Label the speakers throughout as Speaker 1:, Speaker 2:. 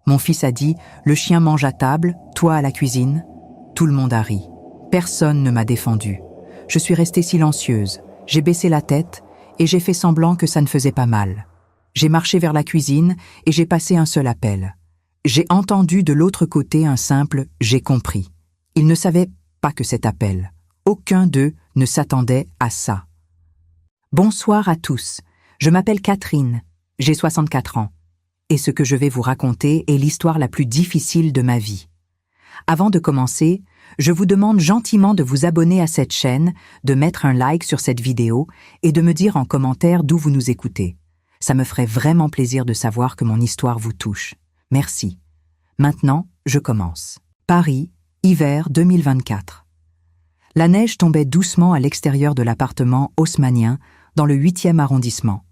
Speaker 1: Mon fils a dit « Le chien mange à table, toi à la cuisine ». Tout le monde a ri. Personne ne m'a défendue. Je suis restée silencieuse, j'ai baissé la tête et j'ai fait semblant que ça ne faisait pas mal. J'ai marché vers la cuisine et j'ai passé un seul appel. J'ai entendu de l'autre côté un simple « j'ai compris ». Ils ne savaient pas que cet appel. Aucun d'eux ne s'attendait à ça. Bonsoir à tous. Je m'appelle Catherine. J'ai 64 ans. Et ce que je vais vous raconter est l'histoire la plus difficile de ma vie. Avant de commencer, je vous demande gentiment de vous abonner à cette chaîne, de mettre un like sur cette vidéo et de me dire en commentaire d'où vous nous écoutez. Ça me ferait vraiment plaisir de savoir que mon histoire vous touche. Merci. Maintenant, je commence. Paris, hiver 2024. La neige tombait doucement à l'extérieur de l'appartement haussmannien dans le 8e arrondissement.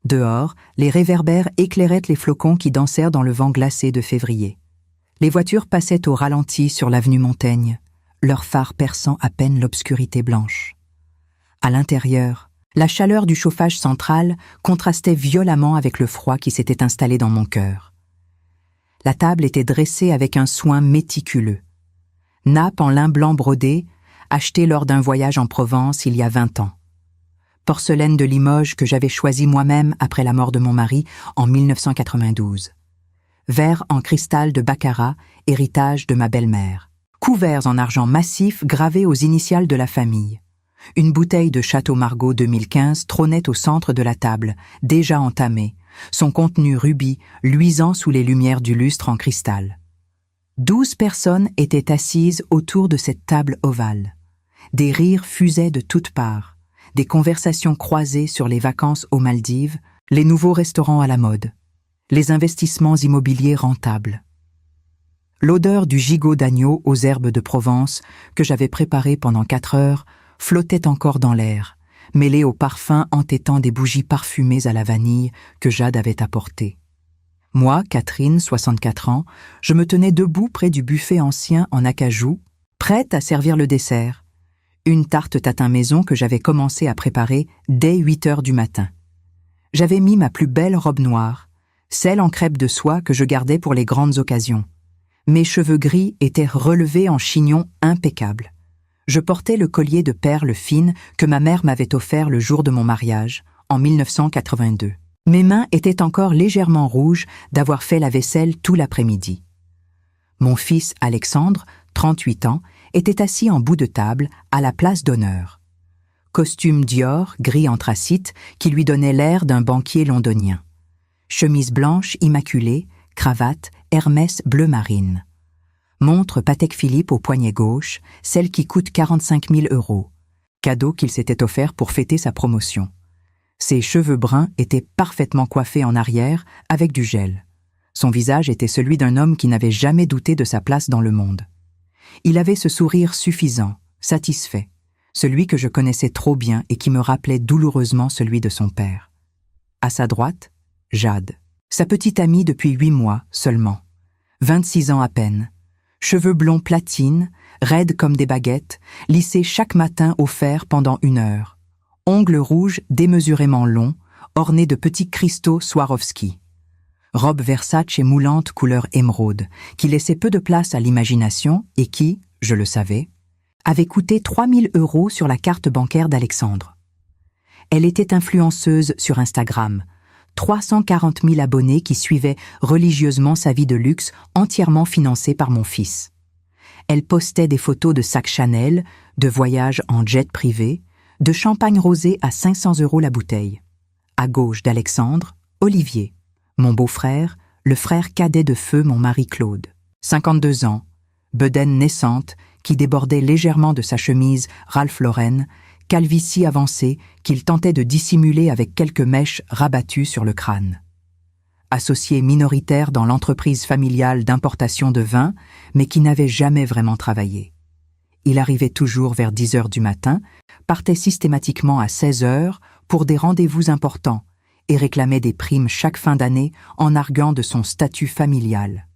Speaker 1: Dehors, les réverbères éclairaient les flocons qui dansèrent dans le vent glacé de février. Les voitures passaient au ralenti sur l'avenue Montaigne, leurs phares perçant à peine l'obscurité blanche. À l'intérieur, la chaleur du chauffage central contrastait violemment avec le froid qui s'était installé dans mon cœur. La table était dressée avec un soin méticuleux. Nappe en lin blanc brodé, achetée lors d'un voyage en Provence il y a 20 ans. Porcelaine de Limoges que j'avais choisie moi-même après la mort de mon mari en 1992. Verres en cristal de Baccarat, héritage de ma belle-mère. Couverts en argent massif gravés aux initiales de la famille. Une bouteille de Château Margaux 2015 trônait au centre de la table, déjà entamée, son contenu rubis luisant sous les lumières du lustre en cristal. 12 personnes étaient assises autour de cette table ovale. Des rires fusaient de toutes parts. Des conversations croisées sur les vacances aux Maldives, les nouveaux restaurants à la mode, les investissements immobiliers rentables. L'odeur du gigot d'agneau aux herbes de Provence, que j'avais préparé pendant 4 heures, flottait encore dans l'air, mêlée au parfum entêtant des bougies parfumées à la vanille que Jade avait apportées. Moi, Catherine, 64 ans, je me tenais debout près du buffet ancien en acajou, prête à servir le dessert. Une tarte tatin maison que j'avais commencé à préparer dès 8 heures du matin. J'avais mis ma plus belle robe noire, celle en crêpe de soie que je gardais pour les grandes occasions. Mes cheveux gris étaient relevés en chignon impeccable. Je portais le collier de perles fines que ma mère m'avait offert le jour de mon mariage, en 1982. Mes mains étaient encore légèrement rouges d'avoir fait la vaisselle tout l'après-midi. Mon fils Alexandre, 38 ans, était assis en bout de table, à la place d'honneur. Costume Dior, gris anthracite, qui lui donnait l'air d'un banquier londonien. Chemise blanche immaculée, cravate, Hermès bleu marine. Montre Patek Philippe au poignet gauche, celle qui coûte 45 000 €. Cadeau qu'il s'était offert pour fêter sa promotion. Ses cheveux bruns étaient parfaitement coiffés en arrière, avec du gel. Son visage était celui d'un homme qui n'avait jamais douté de sa place dans le monde. Il avait ce sourire suffisant, satisfait, celui que je connaissais trop bien et qui me rappelait douloureusement celui de son père. À sa droite, Jade, sa petite amie depuis 8 mois seulement, 26 ans à peine, cheveux blonds platine, raides comme des baguettes, lissés chaque matin au fer pendant 1 heure, ongles rouges démesurément longs, ornés de petits cristaux Swarovski. Robe Versace et moulante couleur émeraude, qui laissait peu de place à l'imagination et qui, je le savais, avait coûté 3 000 € sur la carte bancaire d'Alexandre. Elle était influenceuse sur Instagram, 340 000 abonnés qui suivaient religieusement sa vie de luxe entièrement financée par mon fils. Elle postait des photos de sacs Chanel, de voyages en jet privé, de champagne rosé à 500 € la bouteille. À gauche d'Alexandre, Olivier. Mon beau-frère, le frère cadet de feu mon mari Claude. 52 ans, bedaine naissante qui débordait légèrement de sa chemise Ralph Lauren, calvitie avancée qu'il tentait de dissimuler avec quelques mèches rabattues sur le crâne. Associé minoritaire dans l'entreprise familiale d'importation de vin, mais qui n'avait jamais vraiment travaillé. Il arrivait toujours vers 10 heures du matin, partait systématiquement à 16 heures pour des rendez-vous importants, et réclamait des primes chaque fin d'année en arguant de son statut familial.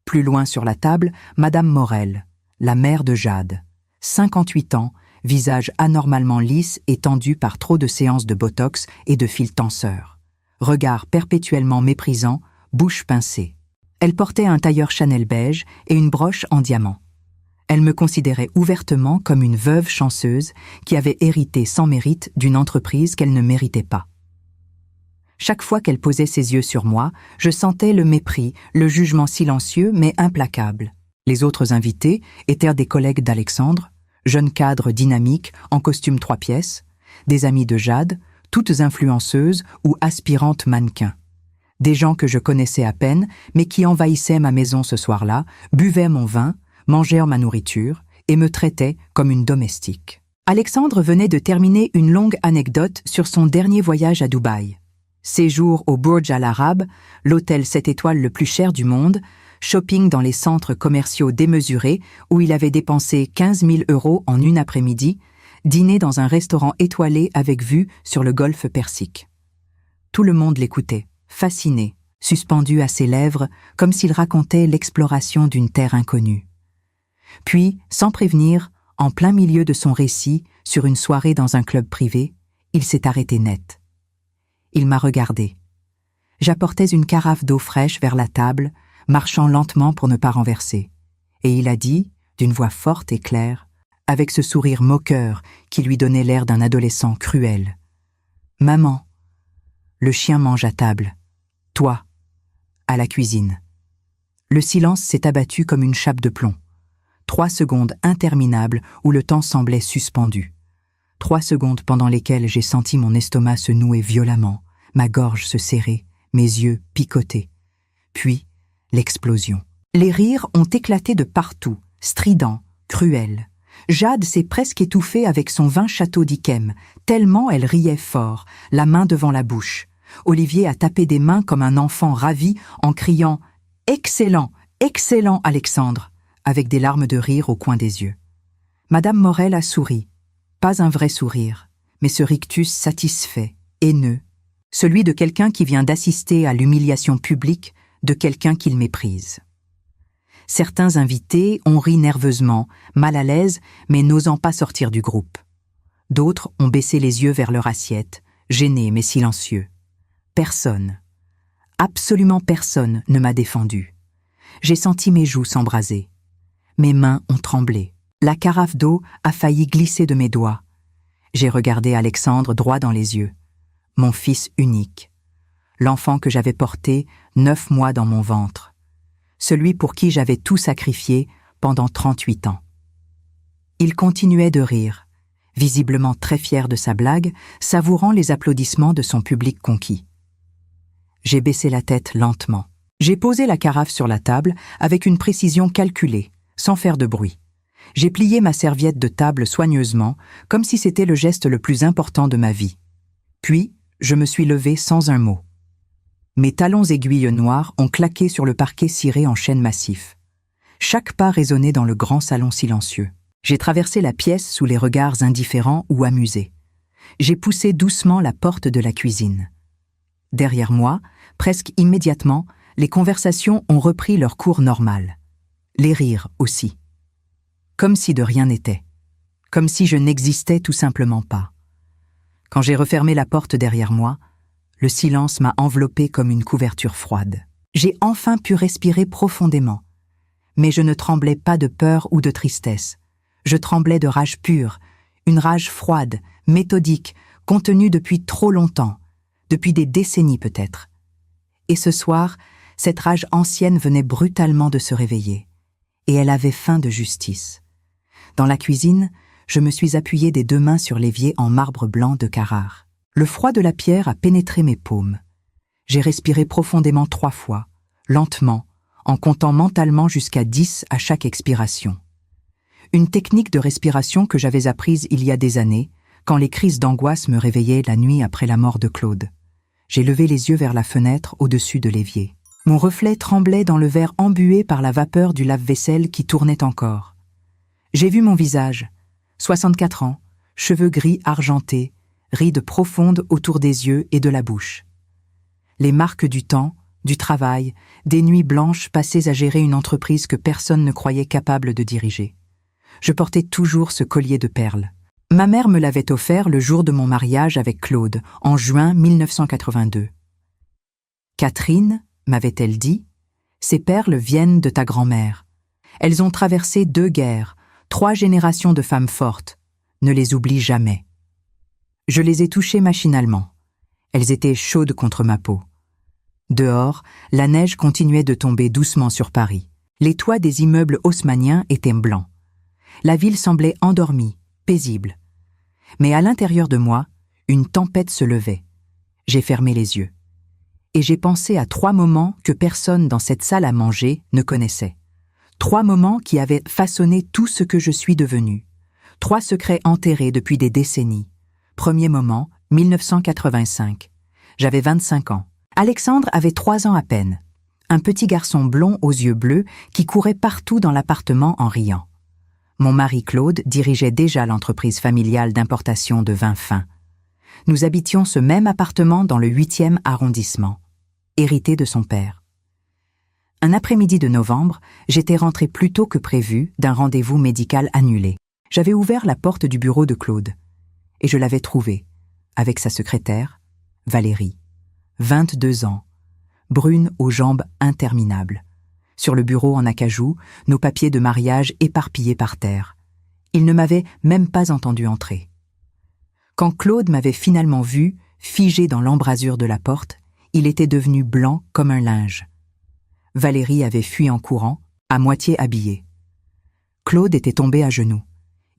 Speaker 1: Plus loin sur la table, Madame Morel, la mère de Jade, 58 ans, visage anormalement lisse et tendu par trop de séances de botox et de fils tenseurs. Regard perpétuellement méprisant, bouche pincée. Elle portait un tailleur Chanel beige et une broche en diamant. Elle me considérait ouvertement comme une veuve chanceuse qui avait hérité sans mérite d'une entreprise qu'elle ne méritait pas. Chaque fois qu'elle posait ses yeux sur moi, je sentais le mépris, le jugement silencieux mais implacable. Les autres invités étaient des collègues d'Alexandre, jeunes cadres dynamiques en costume 3 pièces, des amis de Jade, toutes influenceuses ou aspirantes mannequins. Des gens que je connaissais à peine, mais qui envahissaient ma maison ce soir-là, buvaient mon vin, mangeaient ma nourriture et me traitaient comme une domestique. Alexandre venait de terminer une longue anecdote sur son dernier voyage à Dubaï. Séjour au Burj Al Arab, l'hôtel 7 étoiles le plus cher du monde, shopping dans les centres commerciaux démesurés où il avait dépensé 15 000 € en une après-midi, dîner dans un restaurant étoilé avec vue sur le golfe Persique. Tout le monde l'écoutait, fasciné, suspendu à ses lèvres, comme s'il racontait l'exploration d'une terre inconnue. Puis, sans prévenir, en plein milieu de son récit, sur une soirée dans un club privé, il s'est arrêté net. Il m'a regardé. J'apportais une carafe d'eau fraîche vers la table, marchant lentement pour ne pas renverser. Et il a dit, d'une voix forte et claire, avec ce sourire moqueur qui lui donnait l'air d'un adolescent cruel. « Maman, le chien mange à table. Toi, à la cuisine. » Le silence s'est abattu comme une chape de plomb. 3 secondes interminables où le temps semblait suspendu. 3 secondes pendant lesquelles j'ai senti mon estomac se nouer violemment, ma gorge se serrer, mes yeux picoter. Puis, l'explosion. Les rires ont éclaté de partout, stridents, cruels. Jade s'est presque étouffée avec son vin Château d'Yquem, tellement elle riait fort, la main devant la bouche. Olivier a tapé des mains comme un enfant ravi en criant « Excellent, excellent Alexandre !» avec des larmes de rire au coin des yeux. Madame Morel a souri. Pas un vrai sourire, mais ce rictus satisfait, haineux, celui de quelqu'un qui vient d'assister à l'humiliation publique de quelqu'un qu'il méprise. Certains invités ont ri nerveusement, mal à l'aise, mais n'osant pas sortir du groupe. D'autres ont baissé les yeux vers leur assiette, gênés mais silencieux. Personne, absolument personne ne m'a défendu. J'ai senti mes joues s'embraser. Mes mains ont tremblé. La carafe d'eau a failli glisser de mes doigts. J'ai regardé Alexandre droit dans les yeux. Mon fils unique. L'enfant que j'avais porté 9 mois dans mon ventre. Celui pour qui j'avais tout sacrifié pendant 38 ans. Il continuait de rire, visiblement très fier de sa blague, savourant les applaudissements de son public conquis. J'ai baissé la tête lentement. J'ai posé la carafe sur la table avec une précision calculée, sans faire de bruit. J'ai plié ma serviette de table soigneusement, comme si c'était le geste le plus important de ma vie. Puis, je me suis levé sans un mot. Mes talons aiguilles noirs ont claqué sur le parquet ciré en chêne massif. Chaque pas résonnait dans le grand salon silencieux. J'ai traversé la pièce sous les regards indifférents ou amusés. J'ai poussé doucement la porte de la cuisine. Derrière moi, presque immédiatement, les conversations ont repris leur cours normal. Les rires aussi. Comme si de rien n'était. Comme si je n'existais tout simplement pas. Quand j'ai refermé la porte derrière moi, le silence m'a enveloppé comme une couverture froide. J'ai enfin pu respirer profondément. Mais je ne tremblais pas de peur ou de tristesse. Je tremblais de rage pure, une rage froide, méthodique, contenue depuis trop longtemps, depuis des décennies peut-être. Et ce soir, cette rage ancienne venait brutalement de se réveiller. Et elle avait faim de justice. Dans la cuisine, je me suis appuyé des 2 mains sur l'évier en marbre blanc de Carrare. Le froid de la pierre a pénétré mes paumes. J'ai respiré profondément 3 fois, lentement, en comptant mentalement jusqu'à 10 à chaque expiration. Une technique de respiration que j'avais apprise il y a des années, quand les crises d'angoisse me réveillaient la nuit après la mort de Claude. J'ai levé les yeux vers la fenêtre au-dessus de l'évier. Mon reflet tremblait dans le verre embué par la vapeur du lave-vaisselle qui tournait encore. J'ai vu mon visage, 64 ans, cheveux gris argentés, rides profondes autour des yeux et de la bouche. Les marques du temps, du travail, des nuits blanches passées à gérer une entreprise que personne ne croyait capable de diriger. Je portais toujours ce collier de perles. Ma mère me l'avait offert le jour de mon mariage avec Claude, en juin 1982. Catherine, m'avait-elle dit, Ces perles viennent de ta grand-mère. Elles ont traversé 2 guerres, 3 générations de femmes fortes. Ne les oublie jamais. Je les ai touchées machinalement. Elles étaient chaudes contre ma peau. Dehors, la neige continuait de tomber doucement sur Paris. Les toits des immeubles haussmanniens étaient blancs. La ville semblait endormie, paisible. Mais à l'intérieur de moi, une tempête se levait. J'ai fermé les yeux. Et j'ai pensé à 3 moments que personne dans cette salle à manger ne connaissait. 3 moments qui avaient façonné tout ce que je suis devenue. 3 secrets enterrés depuis des décennies. Premier moment, 1985. J'avais 25 ans. Alexandre avait 3 ans à peine. Un petit garçon blond aux yeux bleus qui courait partout dans l'appartement en riant. Mon mari Claude dirigeait déjà l'entreprise familiale d'importation de vins fins. Nous habitions ce même appartement dans le 8e arrondissement, hérité de son père. Un après-midi de novembre, j'étais rentrée plus tôt que prévu d'un rendez-vous médical annulé. J'avais ouvert la porte du bureau de Claude et je l'avais trouvé, avec sa secrétaire, Valérie, 22 ans, brune aux jambes interminables. Sur le bureau en acajou, nos papiers de mariage éparpillés par terre. Il ne m'avait même pas entendu entrer. Quand Claude m'avait finalement vu, figé dans l'embrasure de la porte, il était devenu blanc comme un linge. Valérie avait fui en courant, à moitié habillée. Claude était tombé à genoux.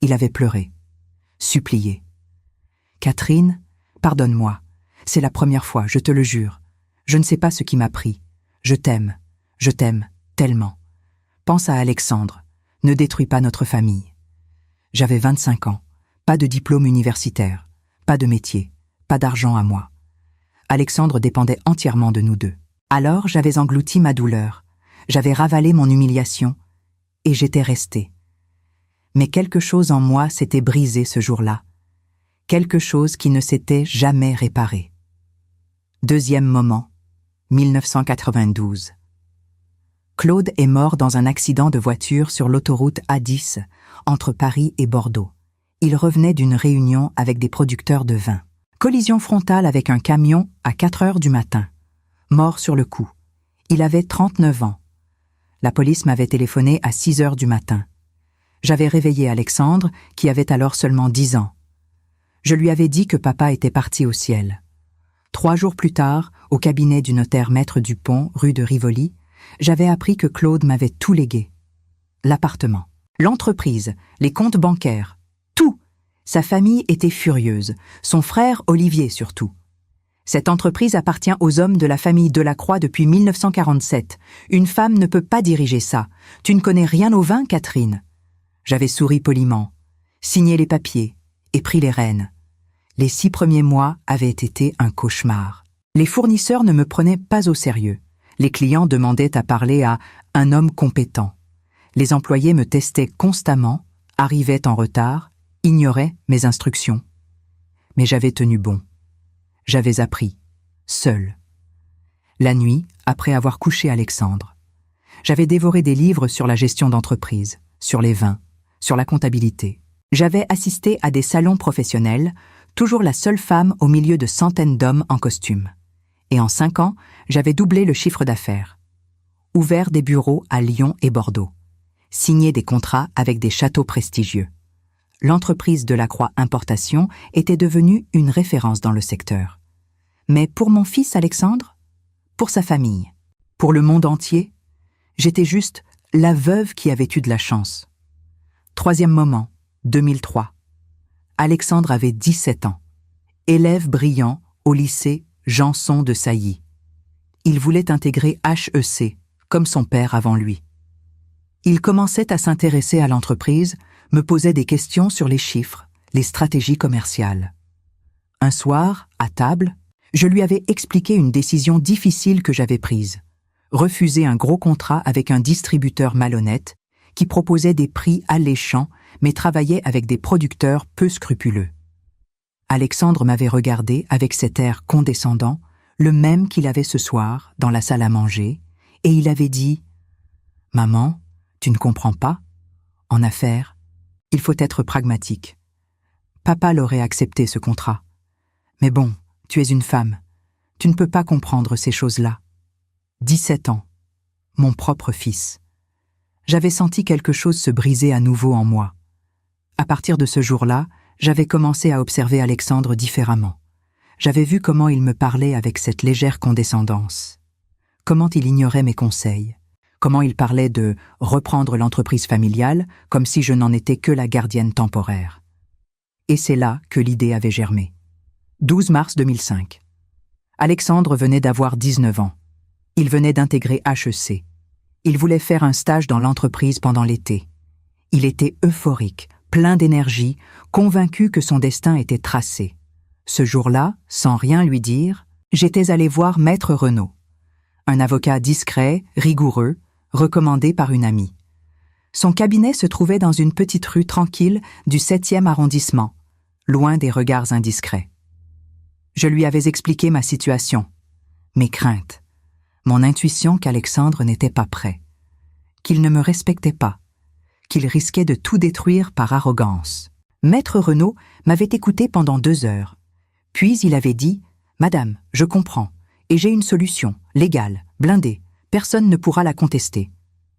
Speaker 1: Il avait pleuré, supplié. « Catherine, pardonne-moi. C'est la première fois, je te le jure. Je ne sais pas ce qui m'a pris. Je t'aime tellement. Pense à Alexandre. Ne détruis pas notre famille. » J'avais 25 ans, pas de diplôme universitaire, pas de métier, pas d'argent à moi. Alexandre dépendait entièrement de nous deux. Alors j'avais englouti ma douleur, j'avais ravalé mon humiliation, et j'étais restée. Mais quelque chose en moi s'était brisé ce jour-là, quelque chose qui ne s'était jamais réparé. Deuxième moment, 1992. Claude est mort dans un accident de voiture sur l'autoroute A10, entre Paris et Bordeaux. Il revenait d'une réunion avec des producteurs de vin. Collision frontale avec un camion à 4 heures du matin. Mort sur le coup. Il avait 39 ans. La police m'avait téléphoné à 6 heures du matin. J'avais réveillé Alexandre, qui avait alors seulement 10 ans. Je lui avais dit que papa était parti au ciel. 3 jours plus tard, au cabinet du notaire Maître Dupont, rue de Rivoli, j'avais appris que Claude m'avait tout légué. L'appartement, l'entreprise, les comptes bancaires, tout. Sa famille était furieuse, son frère Olivier surtout. Cette entreprise appartient aux hommes de la famille Delacroix depuis 1947. Une femme ne peut pas diriger ça. Tu ne connais rien au vin, Catherine. J'avais souri poliment, signé les papiers et pris les rênes. Les 6 premiers mois avaient été un cauchemar. Les fournisseurs ne me prenaient pas au sérieux. Les clients demandaient à parler à un homme compétent. Les employés me testaient constamment, arrivaient en retard, ignoraient mes instructions. Mais j'avais tenu bon. J'avais appris, seul. La nuit, après avoir couché Alexandre, j'avais dévoré des livres sur la gestion d'entreprise, sur les vins, sur la comptabilité. J'avais assisté à des salons professionnels, toujours la seule femme au milieu de centaines d'hommes en costume. Et en 5 ans, j'avais doublé le chiffre d'affaires. Ouvert des bureaux à Lyon et Bordeaux. Signé des contrats avec des châteaux prestigieux. L'entreprise Delacroix Importation était devenue une référence dans le secteur. Mais pour mon fils Alexandre, pour sa famille, pour le monde entier, j'étais juste la veuve qui avait eu de la chance. Troisième moment, 2003. Alexandre avait 17 ans, élève brillant au lycée Janson de Sailly. Il voulait intégrer HEC, comme son père avant lui. Il commençait à s'intéresser à l'entreprise, me posait des questions sur les chiffres, les stratégies commerciales. Un soir, à table, je lui avais expliqué une décision difficile que j'avais prise. Refuser un gros contrat avec un distributeur malhonnête qui proposait des prix alléchants mais travaillait avec des producteurs peu scrupuleux. Alexandre m'avait regardé avec cet air condescendant, le même qu'il avait ce soir dans la salle à manger, et il avait dit « Maman, tu ne comprends pas? En affaires, il faut être pragmatique. Papa l'aurait accepté ce contrat. Mais bon, tu es une femme. Tu ne peux pas comprendre ces choses-là. 17 ans. mon propre fils. J'avais senti quelque chose se briser à nouveau en moi. À partir de ce jour-là, j'avais commencé à observer Alexandre différemment. J'avais vu comment il me parlait avec cette légère condescendance. Comment il ignorait mes conseils. Comment il parlait de reprendre l'entreprise familiale comme si je n'en étais que la gardienne temporaire. Et c'est là que l'idée avait germé. 12 mars 2005. Alexandre venait d'avoir 19 ans. Il venait d'intégrer HEC. Il voulait faire un stage dans l'entreprise pendant l'été. Il était euphorique, plein d'énergie, convaincu que son destin était tracé. Ce jour-là, sans rien lui dire, j'étais allé voir Maître Renaud, un avocat discret, rigoureux, recommandé par une amie. Son cabinet se trouvait dans une petite rue tranquille du 7e arrondissement, loin des regards indiscrets. Je lui avais expliqué ma situation, mes craintes, mon intuition qu'Alexandre n'était pas prêt, qu'il ne me respectait pas, qu'il risquait de tout détruire par arrogance. Maître Renaud m'avait écouté pendant 2 heures. Puis il avait dit « Madame, je comprends, et j'ai une solution, légale, blindée, personne ne pourra la contester. »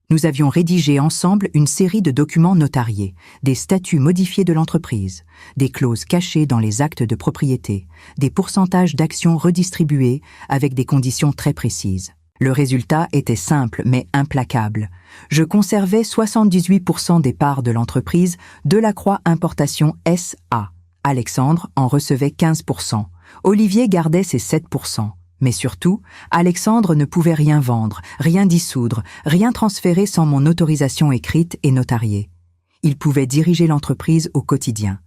Speaker 1: Nous avions rédigé ensemble une série de documents notariés, des statuts modifiés de l'entreprise, des clauses cachées dans les actes de propriété, des pourcentages d'actions redistribués avec des conditions très précises. Le résultat était simple mais implacable. Je conservais 78% des parts de l'entreprise Delacroix Importation S.A. Alexandre en recevait 15%. Olivier gardait ses 7%. Mais surtout, Alexandre ne pouvait rien vendre, rien dissoudre, rien transférer sans mon autorisation écrite et notariée. Il pouvait diriger l'entreprise au quotidien,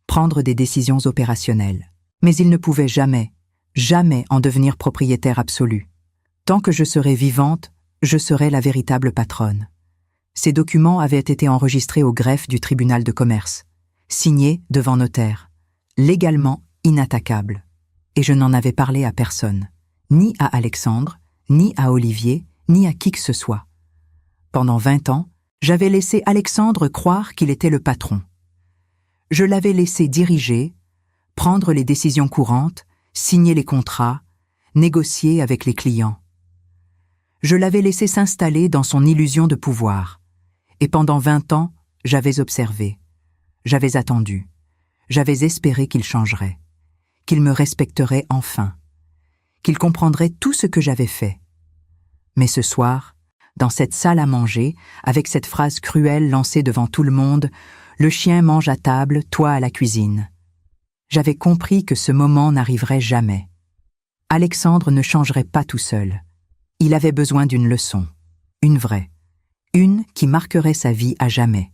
Speaker 1: prendre des décisions opérationnelles. Mais il ne pouvait jamais, jamais en devenir propriétaire absolu. Tant que je serais vivante, je serais la véritable patronne. Ces documents avaient été enregistrés au greffe du tribunal de commerce, signés devant notaire, légalement inattaquables. Et je n'en avais parlé à personne. Ni à Alexandre, ni à Olivier, ni à qui que ce soit. Pendant 20 ans, j'avais laissé Alexandre croire qu'il était le patron. Je l'avais laissé diriger, prendre les décisions courantes, signer les contrats, négocier avec les clients. Je l'avais laissé s'installer dans son illusion de pouvoir. Et pendant 20 ans, j'avais observé, j'avais attendu, j'avais espéré qu'il changerait, qu'il me respecterait enfin, qu'il comprendrait tout ce que j'avais fait. Mais ce soir, dans cette salle à manger, avec cette phrase cruelle lancée devant tout le monde, « Le chien mange à table, toi à la cuisine », j'avais compris que ce moment n'arriverait jamais. Alexandre ne changerait pas tout seul. Il avait besoin d'une leçon, une vraie, une qui marquerait sa vie à jamais.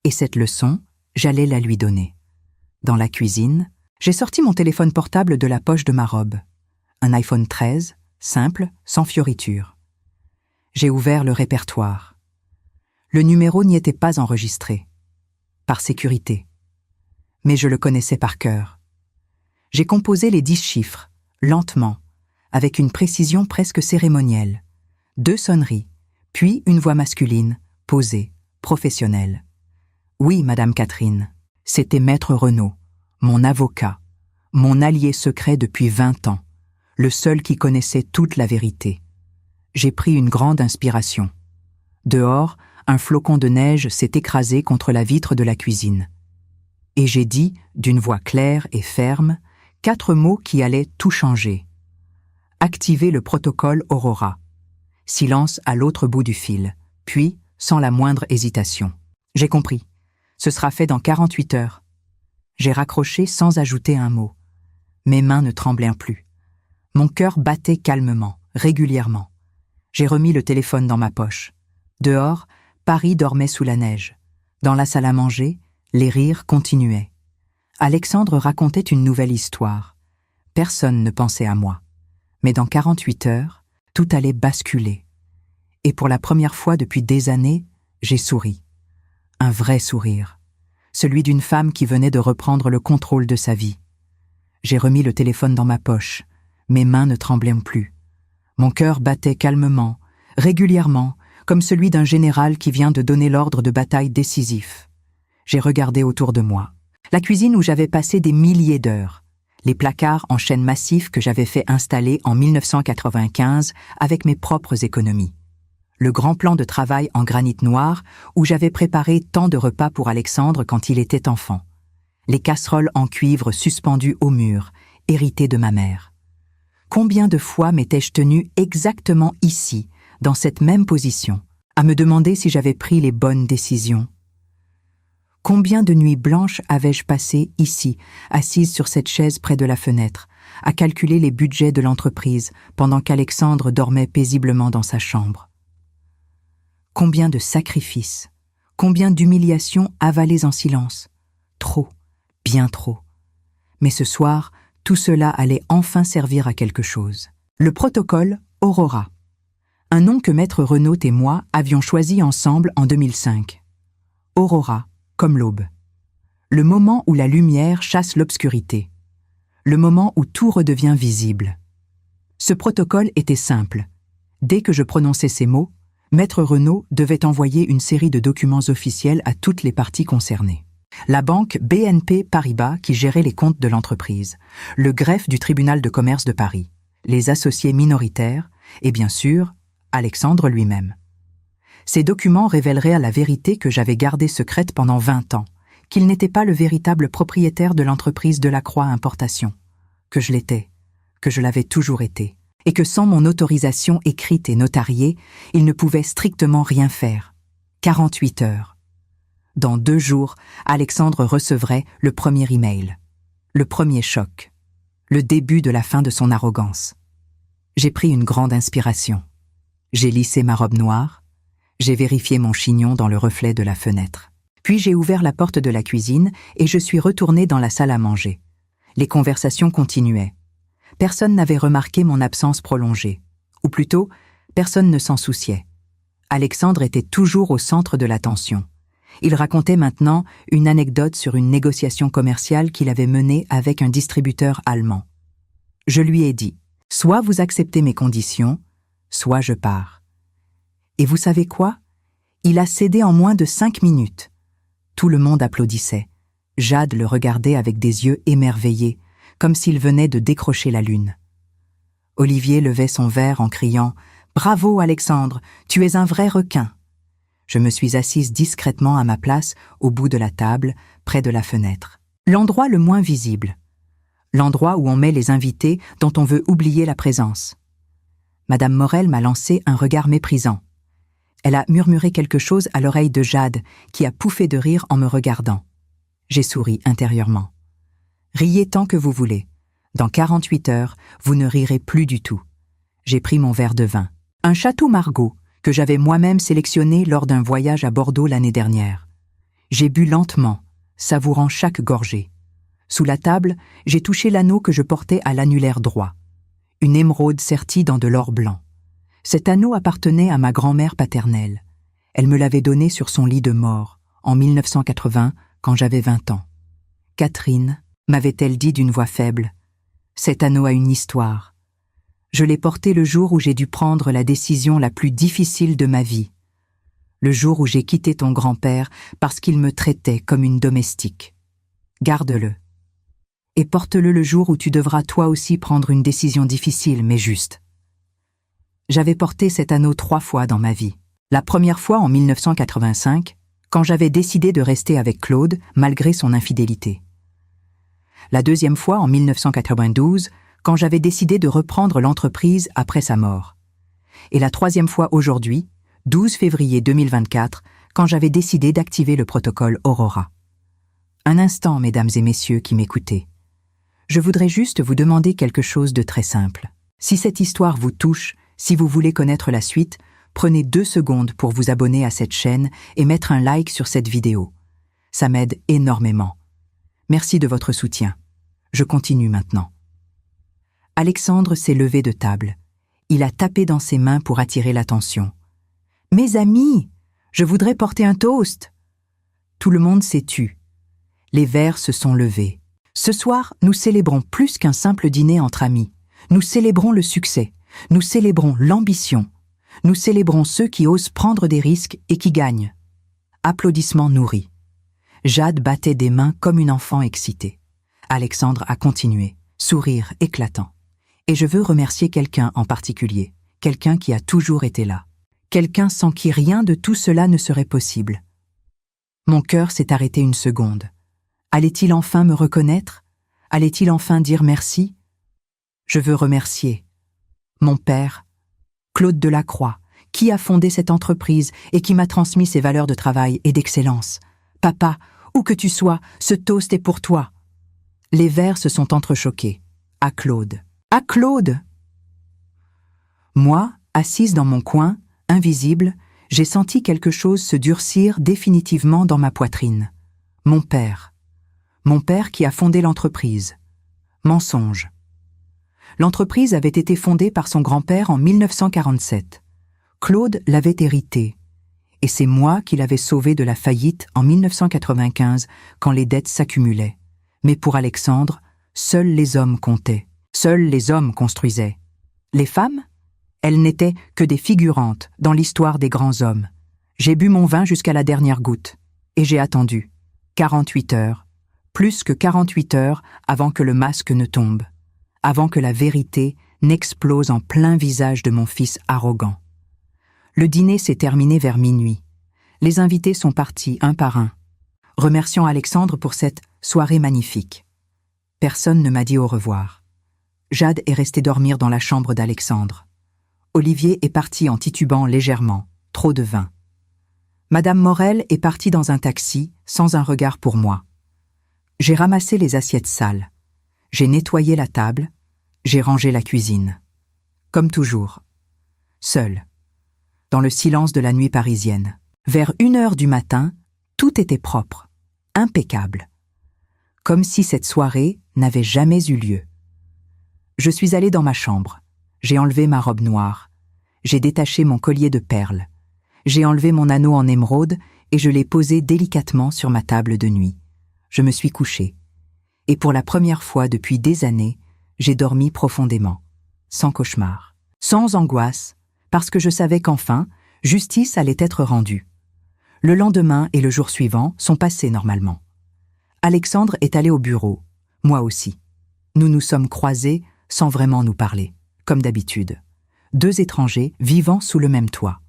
Speaker 1: Et cette leçon, j'allais la lui donner. Dans la cuisine, j'ai sorti mon téléphone portable de la poche de ma robe. Un iPhone 13, simple, sans fioriture. J'ai ouvert le répertoire. Le numéro n'y était pas enregistré, par sécurité. Mais je le connaissais par cœur. J'ai composé les 10 chiffres, lentement, avec une précision presque cérémonielle. 2 sonneries, puis une voix masculine, posée, professionnelle. Oui, Madame Catherine, c'était Maître Renaud, mon avocat, mon allié secret depuis 20 ans. Le seul qui connaissait toute la vérité. J'ai pris une grande inspiration. Dehors, un flocon de neige s'est écrasé contre la vitre de la cuisine. Et j'ai dit, d'une voix claire et ferme, 4 mots qui allaient tout changer. Activer le protocole Aurora. Silence à l'autre bout du fil, puis, sans la moindre hésitation. J'ai compris. Ce sera fait dans 48 heures. J'ai raccroché sans ajouter un mot. Mes mains ne tremblaient plus. Mon cœur battait calmement, régulièrement. J'ai remis le téléphone dans ma poche. Dehors, Paris dormait sous la neige. Dans la salle à manger, les rires continuaient. Alexandre racontait une nouvelle histoire. Personne ne pensait à moi. Mais dans 48 heures, tout allait basculer. Et pour la première fois depuis des années, j'ai souri. Un vrai sourire. Celui d'une femme qui venait de reprendre le contrôle de sa vie. J'ai remis le téléphone dans ma poche. Mes mains ne tremblaient plus. Mon cœur battait calmement, régulièrement, comme celui d'un général qui vient de donner l'ordre de bataille décisif. J'ai regardé autour de moi. La cuisine où j'avais passé des milliers d'heures. Les placards en chêne massif que j'avais fait installer en 1995 avec mes propres économies. Le grand plan de travail en granit noir où j'avais préparé tant de repas pour Alexandre quand il était enfant. Les casseroles en cuivre suspendues au mur, héritées de ma mère. Combien de fois m'étais-je tenue exactement ici, dans cette même position, à me demander si j'avais pris les bonnes décisions? Combien de nuits blanches avais-je passé ici, assise sur cette chaise près de la fenêtre, à calculer les budgets de l'entreprise pendant qu'Alexandre dormait paisiblement dans sa chambre? Combien de sacrifices, combien d'humiliations avalées en silence? Trop, bien trop. Mais ce soir, tout cela allait enfin servir à quelque chose. Le protocole Aurora. Un nom que Maître Renaud et moi avions choisi ensemble en 2005. Aurora, comme l'aube. Le moment où la lumière chasse l'obscurité. Le moment où tout redevient visible. Ce protocole était simple. Dès que je prononçais ces mots, Maître Renaud devait envoyer une série de documents officiels à toutes les parties concernées. La banque BNP Paribas qui gérait les comptes de l'entreprise, le greffe du tribunal de commerce de Paris, les associés minoritaires et bien sûr, Alexandre lui-même. Ces documents révéleraient la vérité que j'avais gardée secrète pendant 20 ans, qu'il n'était pas le véritable propriétaire de l'entreprise Delacroix Importation, que je l'étais, que je l'avais toujours été, et que sans mon autorisation écrite et notariée, il ne pouvait strictement rien faire. 48 heures. Dans 2 jours, Alexandre recevrait le premier email. Le premier choc. Le début de la fin de son arrogance. J'ai pris une grande inspiration. J'ai lissé ma robe noire. J'ai vérifié mon chignon dans le reflet de la fenêtre. Puis j'ai ouvert la porte de la cuisine et je suis retournée dans la salle à manger. Les conversations continuaient. Personne n'avait remarqué mon absence prolongée. Ou plutôt, personne ne s'en souciait. Alexandre était toujours au centre de l'attention. Il racontait maintenant une anecdote sur une négociation commerciale qu'il avait menée avec un distributeur allemand. Je lui ai dit, « Soit vous acceptez mes conditions, soit je pars. » Et vous savez quoi? Il a cédé en moins de 5 minutes. Tout le monde applaudissait. Jade le regardait avec des yeux émerveillés, comme s'il venait de décrocher la lune. Olivier levait son verre en criant « Bravo Alexandre, tu es un vrai requin !» Je me suis assise discrètement à ma place, au bout de la table, près de la fenêtre. L'endroit le moins visible. L'endroit où on met les invités dont on veut oublier la présence. Madame Morel m'a lancé un regard méprisant. Elle a murmuré quelque chose à l'oreille de Jade, qui a pouffé de rire en me regardant. J'ai souri intérieurement. Riez tant que vous voulez. Dans 48 heures, vous ne rirez plus du tout. J'ai pris mon verre de vin. Un château Margaux, que j'avais moi-même sélectionné lors d'un voyage à Bordeaux l'année dernière. J'ai bu lentement, savourant chaque gorgée. Sous la table, j'ai touché l'anneau que je portais à l'annulaire droit. Une émeraude sertie dans de l'or blanc. Cet anneau appartenait à ma grand-mère paternelle. Elle me l'avait donné sur son lit de mort, en 1980, quand j'avais 20 ans. « Catherine », m'avait-elle dit d'une voix faible, « cet anneau a une histoire. Je l'ai porté le jour où j'ai dû prendre la décision la plus difficile de ma vie. Le jour où j'ai quitté ton grand-père parce qu'il me traitait comme une domestique. Garde-le. Et porte-le le jour où tu devras toi aussi prendre une décision difficile mais juste. » J'avais porté cet anneau 3 fois dans ma vie. La première fois en 1985, quand j'avais décidé de rester avec Claude malgré son infidélité. La deuxième fois en 1992, quand j'avais décidé de reprendre l'entreprise après sa mort. Et la troisième fois aujourd'hui, 12 février 2024, quand j'avais décidé d'activer le protocole Aurora. Un instant, mesdames et messieurs qui m'écoutez. Je voudrais juste vous demander quelque chose de très simple. Si cette histoire vous touche, si vous voulez connaître la suite, prenez 2 secondes pour vous abonner à cette chaîne et mettre un like sur cette vidéo. Ça m'aide énormément. Merci de votre soutien. Je continue maintenant. Alexandre s'est levé de table. Il a tapé dans ses mains pour attirer l'attention. « Mes amis, je voudrais porter un toast !» Tout le monde s'est tu. Les verres se sont levés. Ce soir, nous célébrons plus qu'un simple dîner entre amis. Nous célébrons le succès. Nous célébrons l'ambition. Nous célébrons ceux qui osent prendre des risques et qui gagnent. Applaudissements nourris. Jade battait des mains comme une enfant excitée. Alexandre a continué, sourire éclatant. Et je veux remercier quelqu'un en particulier, quelqu'un qui a toujours été là, quelqu'un sans qui rien de tout cela ne serait possible. Mon cœur s'est arrêté une seconde. Allait-il enfin me reconnaître? Allait-il enfin dire merci? Je veux remercier mon père, Claude Delacroix, qui a fondé cette entreprise et qui m'a transmis ses valeurs de travail et d'excellence. Papa, où que tu sois, ce toast est pour toi. Les verres se sont entrechoqués. À Claude. À Claude! Moi, assise dans mon coin, invisible, j'ai senti quelque chose se durcir définitivement dans ma poitrine. Mon père. Mon père qui a fondé l'entreprise. Mensonge. L'entreprise avait été fondée par son grand-père en 1947. Claude l'avait héritée. Et c'est moi qui l'avais sauvé de la faillite en 1995, quand les dettes s'accumulaient. Mais pour Alexandre, seuls les hommes comptaient. Seuls les hommes construisaient. Les femmes? Elles n'étaient que des figurantes dans l'histoire des grands hommes. J'ai bu mon vin jusqu'à la dernière goutte. Et j'ai attendu. 48 heures. Plus que 48 heures avant que le masque ne tombe. Avant que la vérité n'explose en plein visage de mon fils arrogant. Le dîner s'est terminé vers minuit. Les invités sont partis un par un. Remercions Alexandre pour cette soirée magnifique. Personne ne m'a dit au revoir. Jade est restée dormir dans la chambre d'Alexandre. Olivier est parti en titubant légèrement, trop de vin. Madame Morel est partie dans un taxi, sans un regard pour moi. J'ai ramassé les assiettes sales. J'ai nettoyé la table. J'ai rangé la cuisine. Comme toujours. Seul. Dans le silence de la nuit parisienne. Vers 1h du matin, tout était propre, impeccable. Comme si cette soirée n'avait jamais eu lieu. Je suis allée dans ma chambre. J'ai enlevé ma robe noire. J'ai détaché mon collier de perles. J'ai enlevé mon anneau en émeraude et je l'ai posé délicatement sur ma table de nuit. Je me suis couchée. Et pour la première fois depuis des années, j'ai dormi profondément, sans cauchemar, sans angoisse, parce que je savais qu'enfin, justice allait être rendue. Le lendemain et le jour suivant sont passés normalement. Alexandre est allé au bureau, moi aussi. Nous nous sommes croisés sans vraiment nous parler, comme d'habitude. 2 étrangers vivant sous le même toit.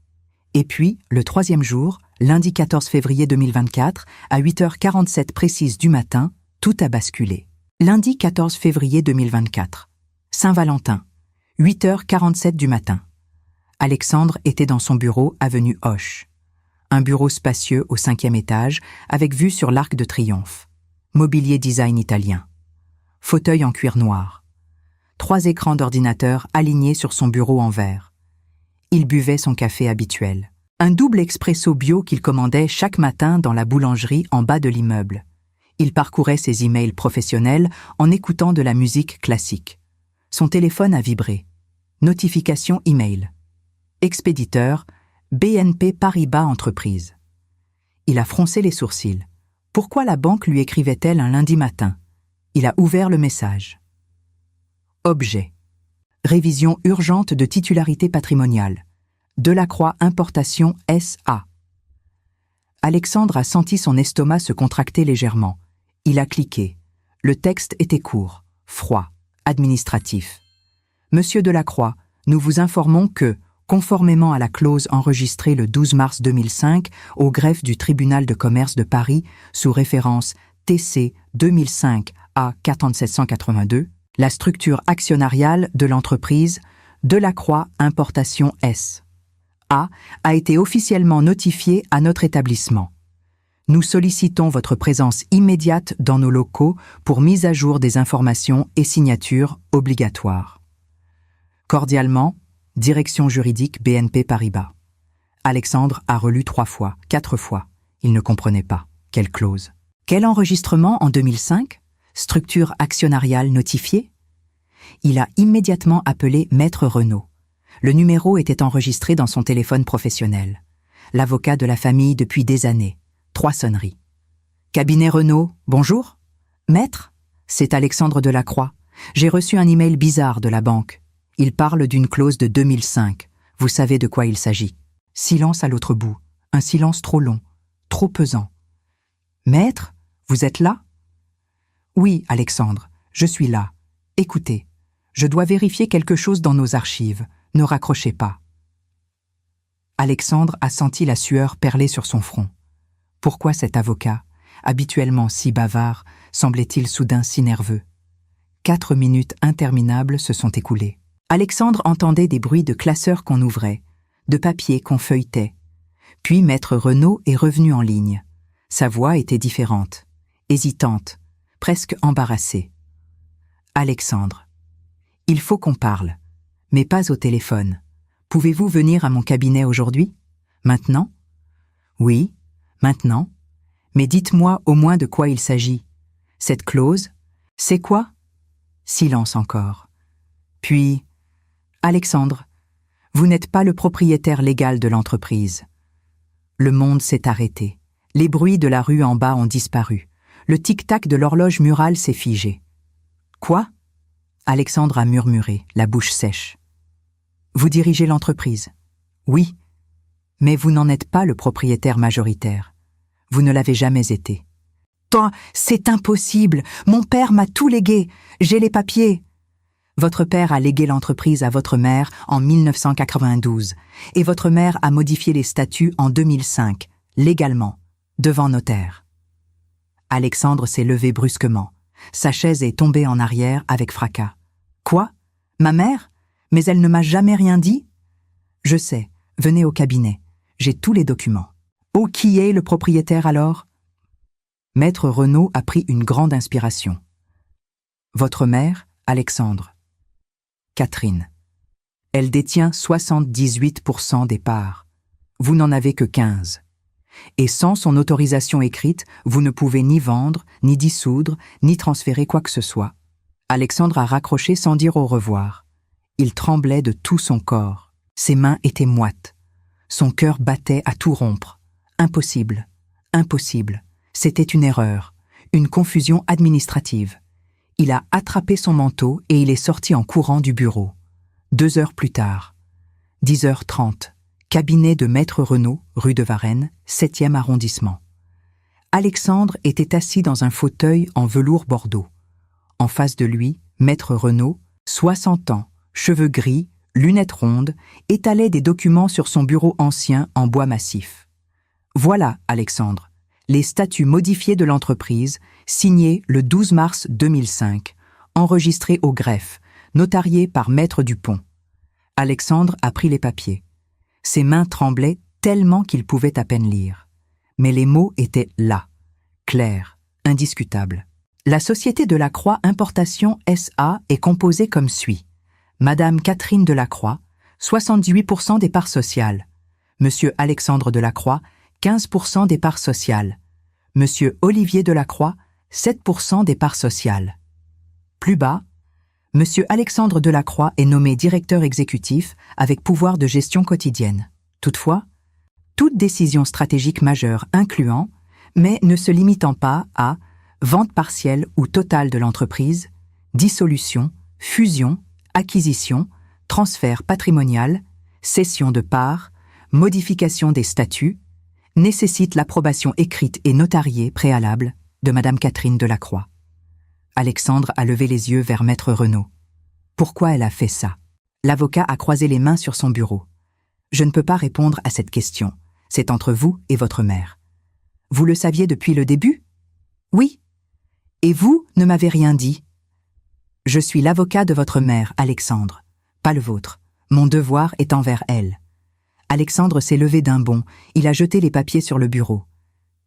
Speaker 1: Et puis, le 3e jour, lundi 14 février 2024, à 8h47 précise du matin, tout a basculé. Lundi 14 février 2024. Saint-Valentin. 8h47 du matin. Alexandre était dans son bureau avenue Hoche. Un bureau spacieux au 5e étage, avec vue sur l'Arc de Triomphe. Mobilier design italien. Fauteuil en cuir noir. 3 écrans d'ordinateur alignés sur son bureau en verre. Il buvait son café habituel. Un double expresso bio qu'il commandait chaque matin dans la boulangerie en bas de l'immeuble. Il parcourait ses emails professionnels en écoutant de la musique classique. Son téléphone a vibré. Notification email. Expéditeur, BNP Paribas Entreprise. Il a froncé les sourcils. Pourquoi la banque lui écrivait-elle un lundi matin? Il a ouvert le message. Objet. Révision urgente de titularité patrimoniale. Delacroix Importation S.A. Alexandre a senti son estomac se contracter légèrement. Il a cliqué. Le texte était court, froid, administratif. Monsieur Delacroix, nous vous informons que, conformément à la clause enregistrée le 12 mars 2005 au greffe du tribunal de commerce de Paris sous référence TC 2005 A 4782, la structure actionnariale de l'entreprise Delacroix Importation S.A. a été officiellement notifiée à notre établissement. Nous sollicitons votre présence immédiate dans nos locaux pour mise à jour des informations et signatures obligatoires. Cordialement, Direction juridique BNP Paribas. Alexandre a relu 3 fois, 4 fois. Il ne comprenait pas. Quelle clause? Quel enregistrement en 2005? Structure actionnariale notifiée? Il a immédiatement appelé Maître Renaud. Le numéro était enregistré dans son téléphone professionnel. L'avocat de la famille depuis des années. 3 sonneries. Cabinet Renaud, bonjour. Maître, c'est Alexandre Delacroix. J'ai reçu un email bizarre de la banque. Il parle d'une clause de 2005. Vous savez de quoi il s'agit. Silence à l'autre bout. Un silence trop long, trop pesant. Maître, vous êtes là? Oui, Alexandre, je suis là. Écoutez, je dois vérifier quelque chose dans nos archives. Ne raccrochez pas. Alexandre a senti la sueur perler sur son front. Pourquoi cet avocat, habituellement si bavard, semblait-il soudain si nerveux? 4 minutes interminables se sont écoulées. Alexandre entendait des bruits de classeurs qu'on ouvrait, de papiers qu'on feuilletait. Puis maître Renaud est revenu en ligne. Sa voix était différente, hésitante, presque embarrassée. « Alexandre, il faut qu'on parle, mais pas au téléphone. Pouvez-vous venir à mon cabinet aujourd'hui? Maintenant? » « Oui, maintenant. Mais dites-moi au moins de quoi il s'agit. Cette clause, c'est quoi? » Silence encore. Puis, « Alexandre, vous n'êtes pas le propriétaire légal de l'entreprise. » Le monde s'est arrêté. Les bruits de la rue en bas ont disparu. Le tic-tac de l'horloge murale s'est figé. « Quoi ?» Alexandre a murmuré, la bouche sèche. « Vous dirigez l'entreprise. »« Oui. Mais vous n'en êtes pas le propriétaire majoritaire. Vous ne l'avez jamais été. »« Toi, c'est impossible. Mon père m'a tout légué. J'ai les papiers. » Votre père a légué l'entreprise à votre mère en 1992 et votre mère a modifié les statuts en 2005, légalement, devant notaire. Alexandre s'est levé brusquement. Sa chaise est tombée en arrière avec fracas. « Quoi? Ma mère? Mais elle ne m'a jamais rien dit? »« Je sais. Venez au cabinet. J'ai tous les documents. »« Oh, qui est le propriétaire alors ?» Maître Renaud a pris une grande inspiration. « Votre mère, Alexandre. Catherine. Elle détient 78% des parts. Vous n'en avez que 15. Et sans son autorisation écrite, vous ne pouvez ni vendre, ni dissoudre, ni transférer quoi que ce soit. » Alexandre a raccroché sans dire au revoir. Il tremblait de tout son corps. Ses mains étaient moites. Son cœur battait à tout rompre. Impossible. Impossible. C'était une erreur. Une confusion administrative. Il a attrapé son manteau et il est sorti en courant du bureau. 2 heures plus tard. 10h30. Cabinet de Maître Renaud, rue de Varennes, 7e arrondissement. Alexandre était assis dans un fauteuil en velours bordeaux. En face de lui, Maître Renaud, 60 ans, cheveux gris, lunettes rondes, étalait des documents sur son bureau ancien en bois massif. « Voilà, Alexandre, les statuts modifiés de l'entreprise, signés le 12 mars 2005, enregistrés au greffe, notariés par Maître Dupont. » Alexandre a pris les papiers. Ses mains tremblaient tellement qu'il pouvait à peine lire. Mais les mots étaient là, clairs, indiscutables. La Société de la Croix Importation S.A. est composée comme suit. Madame Catherine Delacroix, 78% des parts sociales. Monsieur Alexandre Delacroix, 15% des parts sociales. Monsieur Olivier Delacroix, 7% des parts sociales. Plus bas, Monsieur Alexandre Delacroix est nommé directeur exécutif avec pouvoir de gestion quotidienne. Toutefois, toute décision stratégique majeure incluant, mais ne se limitant pas à vente partielle ou totale de l'entreprise, dissolution, fusion, acquisition, transfert patrimonial, cession de parts, modification des statuts, nécessite l'approbation écrite et notariée préalable de Madame Catherine Delacroix. Alexandre a levé les yeux vers Maître Renaud. Pourquoi elle a fait ça? L'avocat a croisé les mains sur son bureau. Je ne peux pas répondre à cette question. C'est entre vous et votre mère. Vous le saviez depuis le début? Oui. Et vous ne m'avez rien dit. Je suis l'avocat de votre mère, Alexandre, pas le vôtre. Mon devoir est envers elle. Alexandre s'est levé d'un bond, il a jeté les papiers sur le bureau.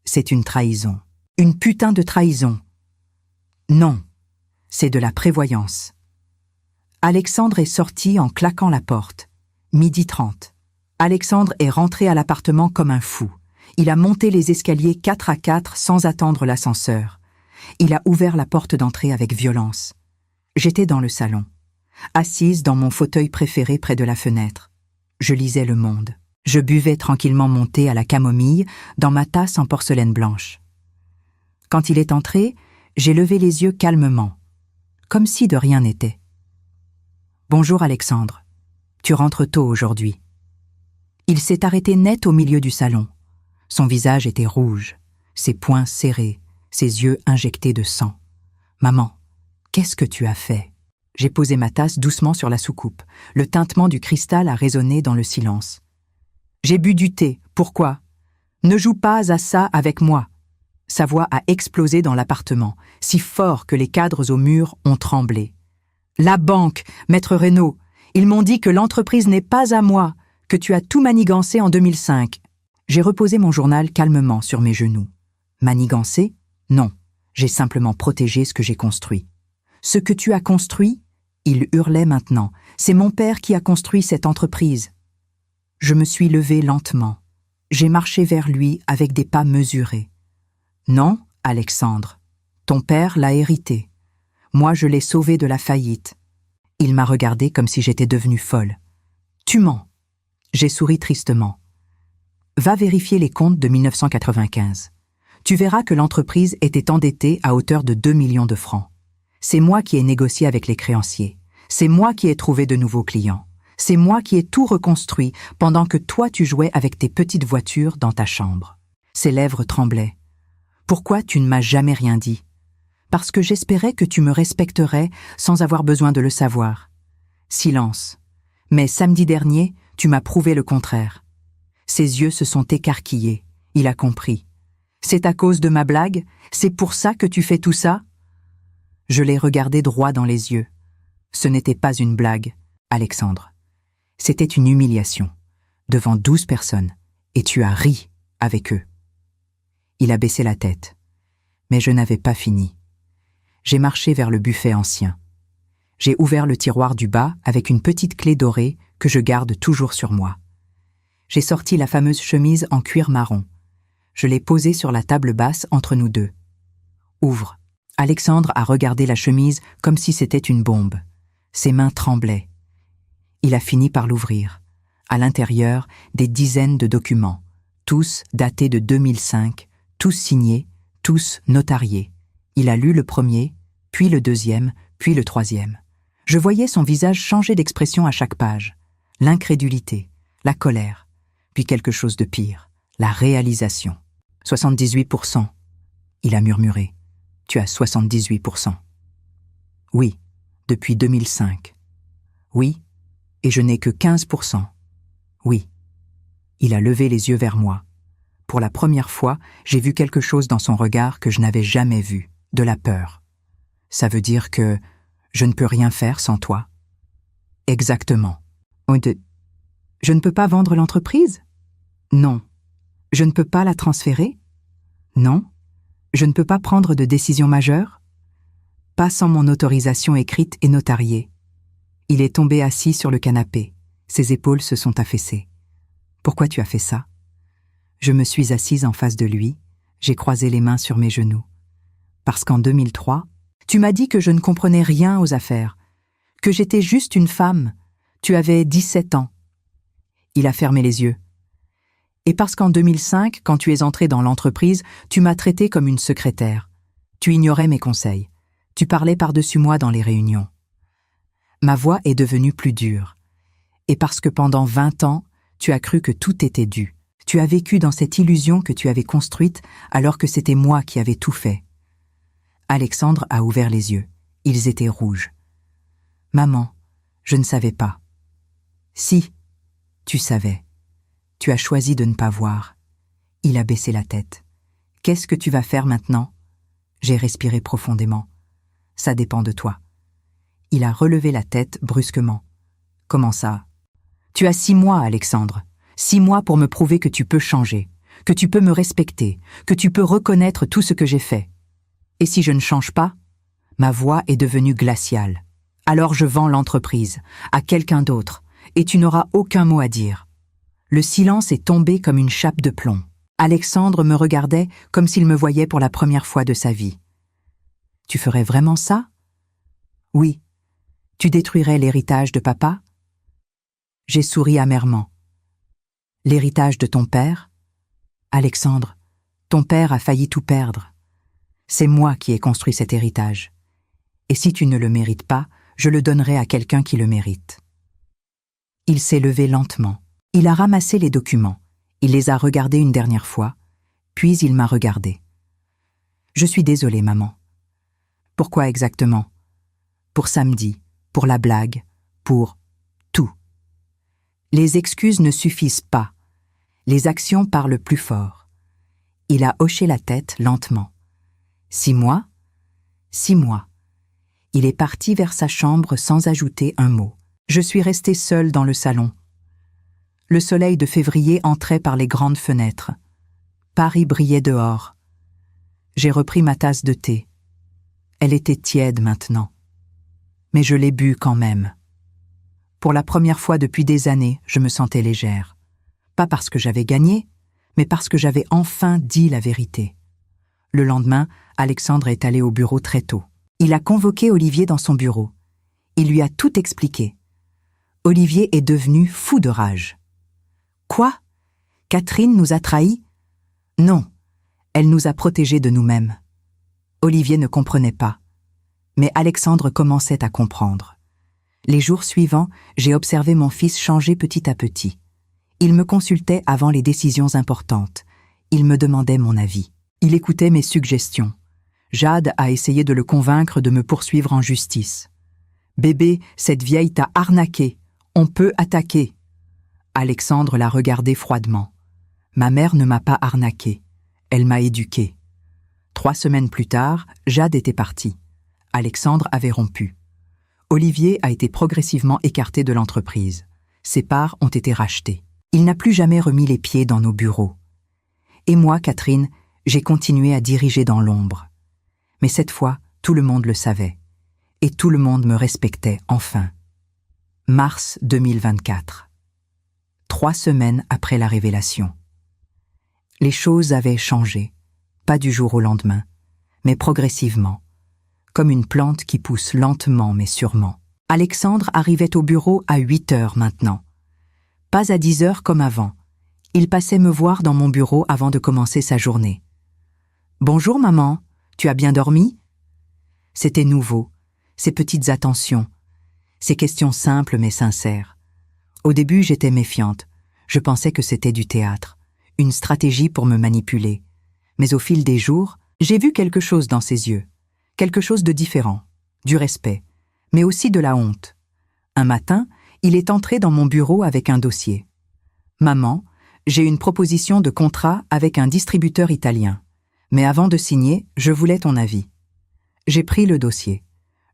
Speaker 1: C'est une trahison. Une putain de trahison. Non, c'est de la prévoyance. Alexandre est sorti en claquant la porte. 12h30. Alexandre est rentré à l'appartement comme un fou. Il a monté les escaliers 4 à 4 sans attendre l'ascenseur. Il a ouvert la porte d'entrée avec violence. J'étais dans le salon, assise dans mon fauteuil préféré près de la fenêtre. Je lisais Le Monde. Je buvais tranquillement mon thé à la camomille dans ma tasse en porcelaine blanche. Quand il est entré, j'ai levé les yeux calmement, comme si de rien n'était. « Bonjour Alexandre, tu rentres tôt aujourd'hui. » Il s'est arrêté net au milieu du salon. Son visage était rouge, ses poings serrés, ses yeux injectés de sang. « Maman, qu'est-ce que tu as fait ?» J'ai posé ma tasse doucement sur la soucoupe. Le tintement du cristal a résonné dans le silence. J'ai bu du thé. Pourquoi? Ne joue pas à ça avec moi. Sa voix a explosé dans l'appartement, si fort que les cadres au mur ont tremblé. La banque, maître Reynaud, ils m'ont dit que l'entreprise n'est pas à moi, que tu as tout manigancé en 2005. J'ai reposé mon journal calmement sur mes genoux. Manigancé? Non, j'ai simplement protégé ce que j'ai construit. Ce que tu as construit? Il hurlait maintenant. C'est mon père qui a construit cette entreprise. Je me suis levé lentement. J'ai marché vers lui avec des pas mesurés. Non, Alexandre, ton père l'a hérité. Moi, je l'ai sauvé de la faillite. Il m'a regardé comme si j'étais devenue folle. Tu mens. J'ai souri tristement. Va vérifier les comptes de 1995. Tu verras que l'entreprise était endettée à hauteur de 2 millions de francs. C'est moi qui ai négocié avec les créanciers. C'est moi qui ai trouvé de nouveaux clients. C'est moi qui ai tout reconstruit pendant que toi tu jouais avec tes petites voitures dans ta chambre. Ses lèvres tremblaient. Pourquoi tu ne m'as jamais rien dit? Parce que j'espérais que tu me respecterais sans avoir besoin de le savoir. Silence. Mais samedi dernier, tu m'as prouvé le contraire. Ses yeux se sont écarquillés. Il a compris. C'est à cause de ma blague? C'est pour ça que tu fais tout ça? Je l'ai regardé droit dans les yeux. Ce n'était pas une blague, Alexandre. C'était une humiliation, devant 12 personnes, et tu as ri avec eux. Il a baissé la tête. Mais je n'avais pas fini. J'ai marché vers le buffet ancien. J'ai ouvert le tiroir du bas avec une petite clé dorée que je garde toujours sur moi. J'ai sorti la fameuse chemise en cuir marron. Je l'ai posée sur la table basse entre nous deux. Ouvre. Alexandre a regardé la chemise comme si c'était une bombe. Ses mains tremblaient. Il a fini par l'ouvrir. À l'intérieur, des dizaines de documents, tous datés de 2005, tous signés, tous notariés. Il a lu le premier, puis le deuxième, puis le troisième. Je voyais son visage changer d'expression à chaque page. L'incrédulité, la colère, puis quelque chose de pire, la réalisation. 78%. Il a murmuré. Tu as 78%. Oui, depuis 2005. Oui, et je n'ai que 15%. Oui. Il a levé les yeux vers moi. Pour la première fois, j'ai vu quelque chose dans son regard que je n'avais jamais vu, de la peur. Ça veut dire que je ne peux rien faire sans toi? Exactement. Je ne peux pas vendre l'entreprise? Non. Je ne peux pas la transférer? Non. Je ne peux pas prendre de décision majeure? Pas sans mon autorisation écrite et notariée. Il est tombé assis sur le canapé. Ses épaules se sont affaissées. Pourquoi tu as fait ça? Je me suis assise en face de lui, j'ai croisé les mains sur mes genoux. Parce qu'en 2003, tu m'as dit que je ne comprenais rien aux affaires, que j'étais juste une femme. Tu avais 17 ans. Il a fermé les yeux. Et parce qu'en 2005, quand tu es entré dans l'entreprise, tu m'as traité comme une secrétaire. Tu ignorais mes conseils. Tu parlais par-dessus moi dans les réunions. Ma voix est devenue plus dure. Et parce que pendant 20 ans, tu as cru que tout était dû. Tu as vécu dans cette illusion que tu avais construite alors que c'était moi qui avais tout fait. Alexandre a ouvert les yeux. Ils étaient rouges. Maman, je ne savais pas. Si, tu savais. Tu as choisi de ne pas voir. Il a baissé la tête. Qu'est-ce que tu vas faire maintenant? J'ai respiré profondément. Ça dépend de toi. Il a relevé la tête brusquement. Comment ça? Tu as 6 mois, Alexandre. 6 mois pour me prouver que tu peux changer, que tu peux me respecter, que tu peux reconnaître tout ce que j'ai fait. Et si je ne change pas? Ma voix est devenue glaciale. Alors je vends l'entreprise, à quelqu'un d'autre, et tu n'auras aucun mot à dire. Le silence est tombé comme une chape de plomb. Alexandre me regardait comme s'il me voyait pour la première fois de sa vie. Tu ferais vraiment ça? Oui. Tu détruirais l'héritage de papa? J'ai souri amèrement. L'héritage de ton père? Alexandre, ton père a failli tout perdre. C'est moi qui ai construit cet héritage. Et si tu ne le mérites pas, je le donnerai à quelqu'un qui le mérite. Il s'est levé lentement. Il a ramassé les documents. Il les a regardés une dernière fois, puis il m'a regardé. Je suis désolée, maman. Pourquoi exactement? Pour samedi, pour la blague, pour tout. Les excuses ne suffisent pas. Les actions parlent plus fort. Il a hoché la tête lentement. 6 mois? 6 mois. Il est parti vers sa chambre sans ajouter un mot. Je suis restée seule dans le salon. Le soleil de février entrait par les grandes fenêtres. Paris brillait dehors. J'ai repris ma tasse de thé. Elle était tiède maintenant. Mais je l'ai bue quand même. Pour la première fois depuis des années, je me sentais légère. Pas parce que j'avais gagné, mais parce que j'avais enfin dit la vérité. Le lendemain, Alexandre est allé au bureau très tôt. Il a convoqué Olivier dans son bureau. Il lui a tout expliqué. Olivier est devenu fou de rage. Quoi? Catherine nous a trahis? Non, elle nous a protégés de nous-mêmes. Olivier ne comprenait pas. Mais Alexandre commençait à comprendre. Les jours suivants, j'ai observé mon fils changer petit à petit. Il me consultait avant les décisions importantes. Il me demandait mon avis. Il écoutait mes suggestions. Jade a essayé de le convaincre de me poursuivre en justice. « Bébé, cette vieille t'a arnaqué. On peut attaquer. » Alexandre l'a regardé froidement. Ma mère ne m'a pas arnaqué. Elle m'a éduqué. 3 semaines plus tard, Jade était partie. Alexandre avait rompu. Olivier a été progressivement écarté de l'entreprise. Ses parts ont été rachetées. Il n'a plus jamais remis les pieds dans nos bureaux. Et moi, Catherine, j'ai continué à diriger dans l'ombre. Mais cette fois, tout le monde le savait. Et tout le monde me respectait, enfin. Mars 2024. 3 semaines après la révélation. Les choses avaient changé, pas du jour au lendemain, mais progressivement, comme une plante qui pousse lentement mais sûrement. Alexandre arrivait au bureau à 8 heures maintenant. Pas à 10 heures comme avant. Il passait me voir dans mon bureau avant de commencer sa journée. « Bonjour maman, tu as bien dormi ?» C'était nouveau, ces petites attentions, ces questions simples mais sincères. Au début, j'étais méfiante. Je pensais que c'était du théâtre, une stratégie pour me manipuler. Mais au fil des jours, j'ai vu quelque chose dans ses yeux, quelque chose de différent, du respect, mais aussi de la honte. Un matin, il est entré dans mon bureau avec un dossier. « Maman, j'ai une proposition de contrat avec un distributeur italien. Mais avant de signer, je voulais ton avis. » J'ai pris le dossier.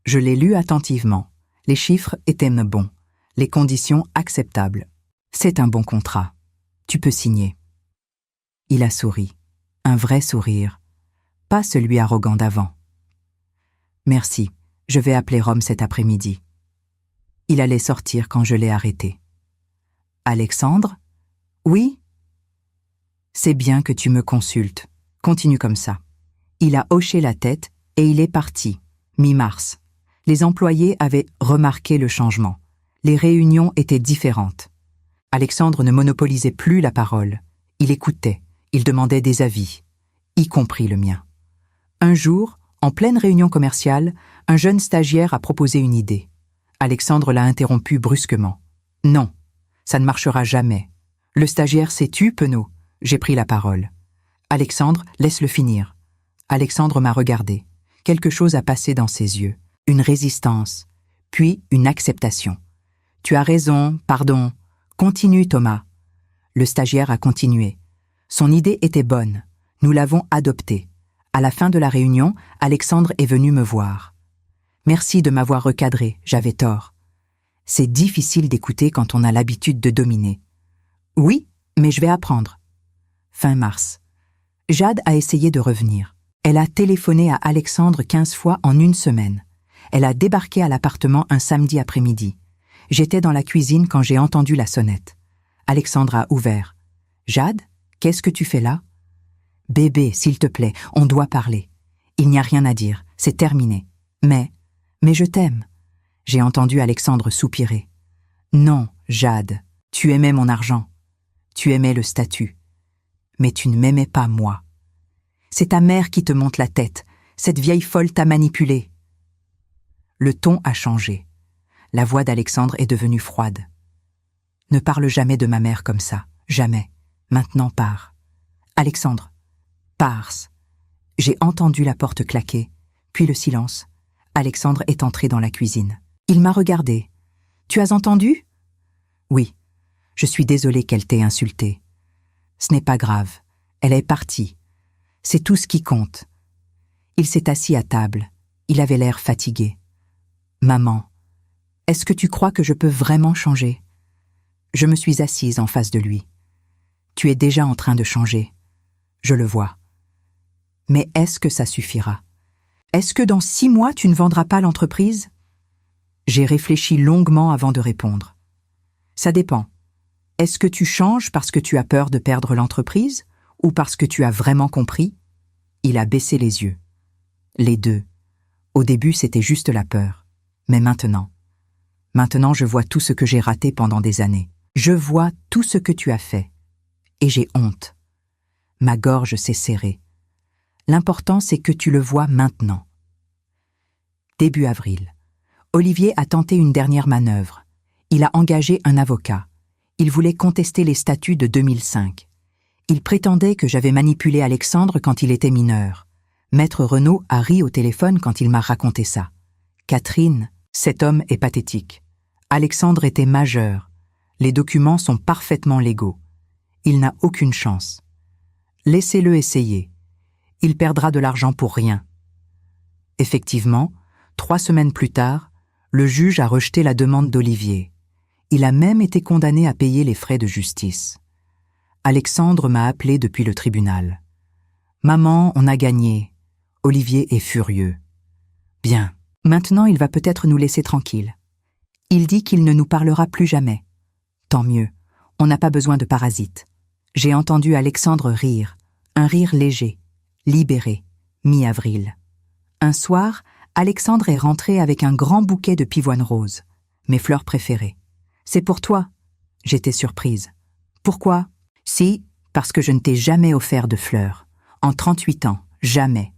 Speaker 1: Je l'ai lu attentivement. Les chiffres étaient bons. Les conditions acceptables. C'est un bon contrat. Tu peux signer. Il a souri. Un vrai sourire. Pas celui arrogant d'avant. Merci. Je vais appeler Rome cet après-midi. Il allait sortir quand je l'ai arrêté. Alexandre? Oui? C'est bien que tu me consultes. Continue comme ça. Il a hoché la tête et il est parti, mi-mars. Les employés avaient remarqué le changement. Les réunions étaient différentes. Alexandre ne monopolisait plus la parole. Il écoutait, il demandait des avis, y compris le mien. Un jour, en pleine réunion commerciale, un jeune stagiaire a proposé une idée. Alexandre l'a interrompu brusquement. « Non, ça ne marchera jamais. Le stagiaire s'est tu, Penaud. » J'ai pris la parole. « Alexandre, laisse-le finir. » Alexandre m'a regardé. Quelque chose a passé dans ses yeux. Une résistance, puis une acceptation. « Tu as raison, pardon. Continue, Thomas. » Le stagiaire a continué. Son idée était bonne. Nous l'avons adoptée. À la fin de la réunion, Alexandre est venu me voir. « Merci de m'avoir recadré, j'avais tort. » C'est difficile d'écouter quand on a l'habitude de dominer. « Oui, mais je vais apprendre. » Fin mars. Jade a essayé de revenir. Elle a téléphoné à Alexandre 15 fois en une semaine. Elle a débarqué à l'appartement un samedi après-midi. J'étais dans la cuisine quand j'ai entendu la sonnette. Alexandre a ouvert. « Jade, qu'est-ce que tu fais là ?»« Bébé, s'il te plaît, on doit parler. Il n'y a rien à dire, c'est terminé. Mais je t'aime. » J'ai entendu Alexandre soupirer. « Non, Jade, tu aimais mon argent. Tu aimais le statut. Mais tu ne m'aimais pas moi. C'est ta mère qui te monte la tête. Cette vieille folle t'a manipulé. » Le ton a changé. La voix d'Alexandre est devenue froide. « Ne parle jamais de ma mère comme ça. Jamais. Maintenant pars. »« Alexandre, pars. » J'ai entendu la porte claquer, puis le silence. Alexandre est entré dans la cuisine. Il m'a regardé. « Tu as entendu ?»« Oui. Je suis désolée qu'elle t'ait insulté. Ce n'est pas grave. Elle est partie. C'est tout ce qui compte. Il s'est assis à table. Il avait l'air fatigué. Maman, est-ce que tu crois que je peux vraiment changer? Je me suis assise en face de lui. Tu es déjà en train de changer. Je le vois. Mais est-ce que ça suffira? Est-ce que dans 6 mois, tu ne vendras pas l'entreprise? J'ai réfléchi longuement avant de répondre. Ça dépend. Est-ce que tu changes parce que tu as peur de perdre l'entreprise ou parce que tu as vraiment compris? Il a baissé les yeux. Les deux. Au début, c'était juste la peur. Mais maintenant je vois tout ce que j'ai raté pendant des années. Je vois tout ce que tu as fait. Et j'ai honte. Ma gorge s'est serrée. L'important, c'est que tu le vois maintenant. Début avril. Olivier a tenté une dernière manœuvre. Il a engagé un avocat. Il voulait contester les statuts de 2005. Il prétendait que j'avais manipulé Alexandre quand il était mineur. Maître Renaud a ri au téléphone quand il m'a raconté ça. Catherine, cet homme est pathétique. Alexandre était majeur. Les documents sont parfaitement légaux. Il n'a aucune chance. Laissez-le essayer. Il perdra de l'argent pour rien. Effectivement, 3 semaines plus tard, le juge a rejeté la demande d'Olivier. Il a même été condamné à payer les frais de justice. Alexandre m'a appelé depuis le tribunal. « Maman, on a gagné. » Olivier est furieux. « Bien, maintenant il va peut-être nous laisser tranquilles. Il dit qu'il ne nous parlera plus jamais. Tant mieux, on n'a pas besoin de parasites. » J'ai entendu Alexandre rire, un rire léger, libéré, mi-avril. Un soir, Alexandre est rentré avec un grand bouquet de pivoine rose, mes fleurs préférées. « C'est pour toi. » J'étais surprise. « Pourquoi ?»« Si, parce que je ne t'ai jamais offert de fleurs. En 38 ans, jamais. »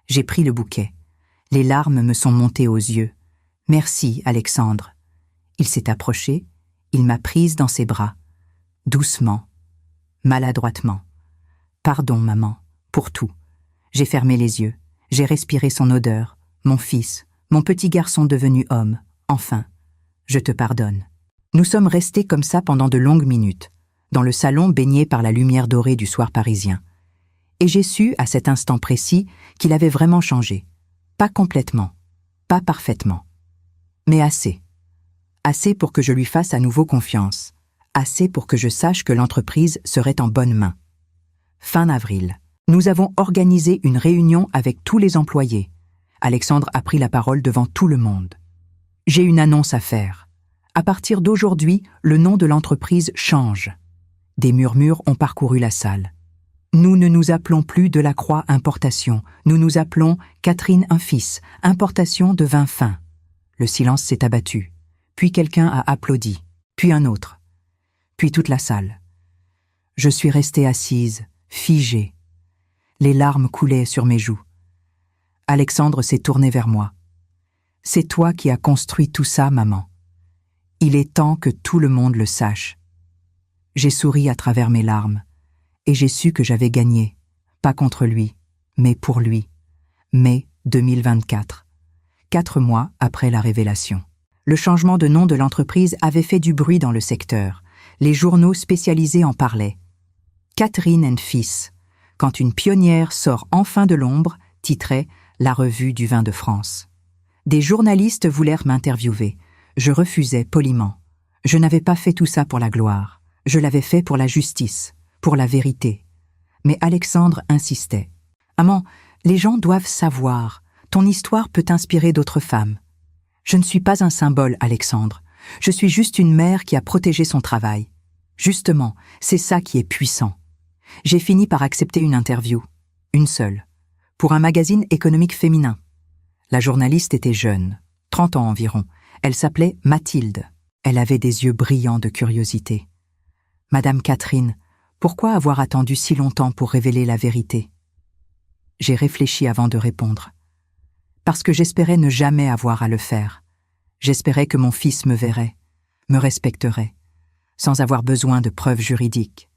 Speaker 1: J'ai pris le bouquet. Les larmes me sont montées aux yeux. « Merci, Alexandre. » Il s'est approché, il m'a prise dans ses bras. Doucement, maladroitement. « Pardon, maman, pour tout. » J'ai fermé les yeux. J'ai respiré son odeur. Mon fils, mon petit garçon devenu homme. Enfin, je te pardonne. Nous sommes restés comme ça pendant de longues minutes, dans le salon baigné par la lumière dorée du soir parisien. Et j'ai su, à cet instant précis, qu'il avait vraiment changé. Pas complètement, pas parfaitement. Mais assez. Assez pour que je lui fasse à nouveau confiance. Assez pour que je sache que l'entreprise serait en bonnes mains. Fin avril. Nous avons organisé une réunion avec tous les employés. Alexandre a pris la parole devant tout le monde. J'ai une annonce à faire. À partir d'aujourd'hui, le nom de l'entreprise change. Des murmures ont parcouru la salle. Nous ne nous appelons plus Delacroix Importation. Nous nous appelons Catherine un fils, importation de vin fin. Le silence s'est abattu. Puis quelqu'un a applaudi. Puis un autre. Puis toute la salle. Je suis restée assise, figée. Les larmes coulaient sur mes joues. Alexandre s'est tourné vers moi. « C'est toi qui as construit tout ça, maman. Il est temps que tout le monde le sache. » J'ai souri à travers mes larmes, et j'ai su que j'avais gagné, pas contre lui, mais pour lui. Mai 2024, 4 mois après la révélation. Le changement de nom de l'entreprise avait fait du bruit dans le secteur. Les journaux spécialisés en parlaient. Catherine and Fils, quand une pionnière sort enfin de l'ombre, titrait La Revue du vin de France. Des journalistes voulèrent m'interviewer. Je refusais poliment. Je n'avais pas fait tout ça pour la gloire. Je l'avais fait pour la justice, pour la vérité. Mais Alexandre insistait. « Maman, les gens doivent savoir. Ton histoire peut inspirer d'autres femmes. » Je ne suis pas un symbole, Alexandre. Je suis juste une mère qui a protégé son travail. Justement, c'est ça qui est puissant. J'ai fini par accepter une interview. Une seule. Pour un magazine économique féminin. La journaliste était jeune, 30 ans environ. Elle s'appelait Mathilde. Elle avait des yeux brillants de curiosité. « Madame Catherine, pourquoi avoir attendu si longtemps pour révéler la vérité ?» J'ai réfléchi avant de répondre. Parce que j'espérais ne jamais avoir à le faire. J'espérais que mon fils me verrait, me respecterait, sans avoir besoin de preuves juridiques.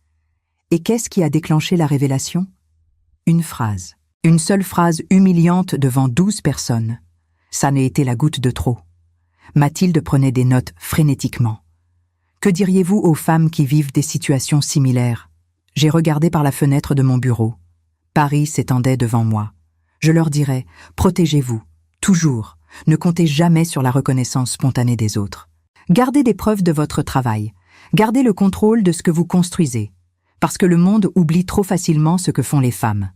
Speaker 1: Et qu'est-ce qui a déclenché la révélation? Une phrase. Une seule phrase humiliante devant 12 personnes. Ça n'a été la goutte de trop. Mathilde prenait des notes frénétiquement. Que diriez-vous aux femmes qui vivent des situations similaires? J'ai regardé par la fenêtre de mon bureau. Paris s'étendait devant moi. Je leur dirais, protégez-vous, toujours, ne comptez jamais sur la reconnaissance spontanée des autres. Gardez des preuves de votre travail, gardez le contrôle de ce que vous construisez, parce que le monde oublie trop facilement ce que font les femmes.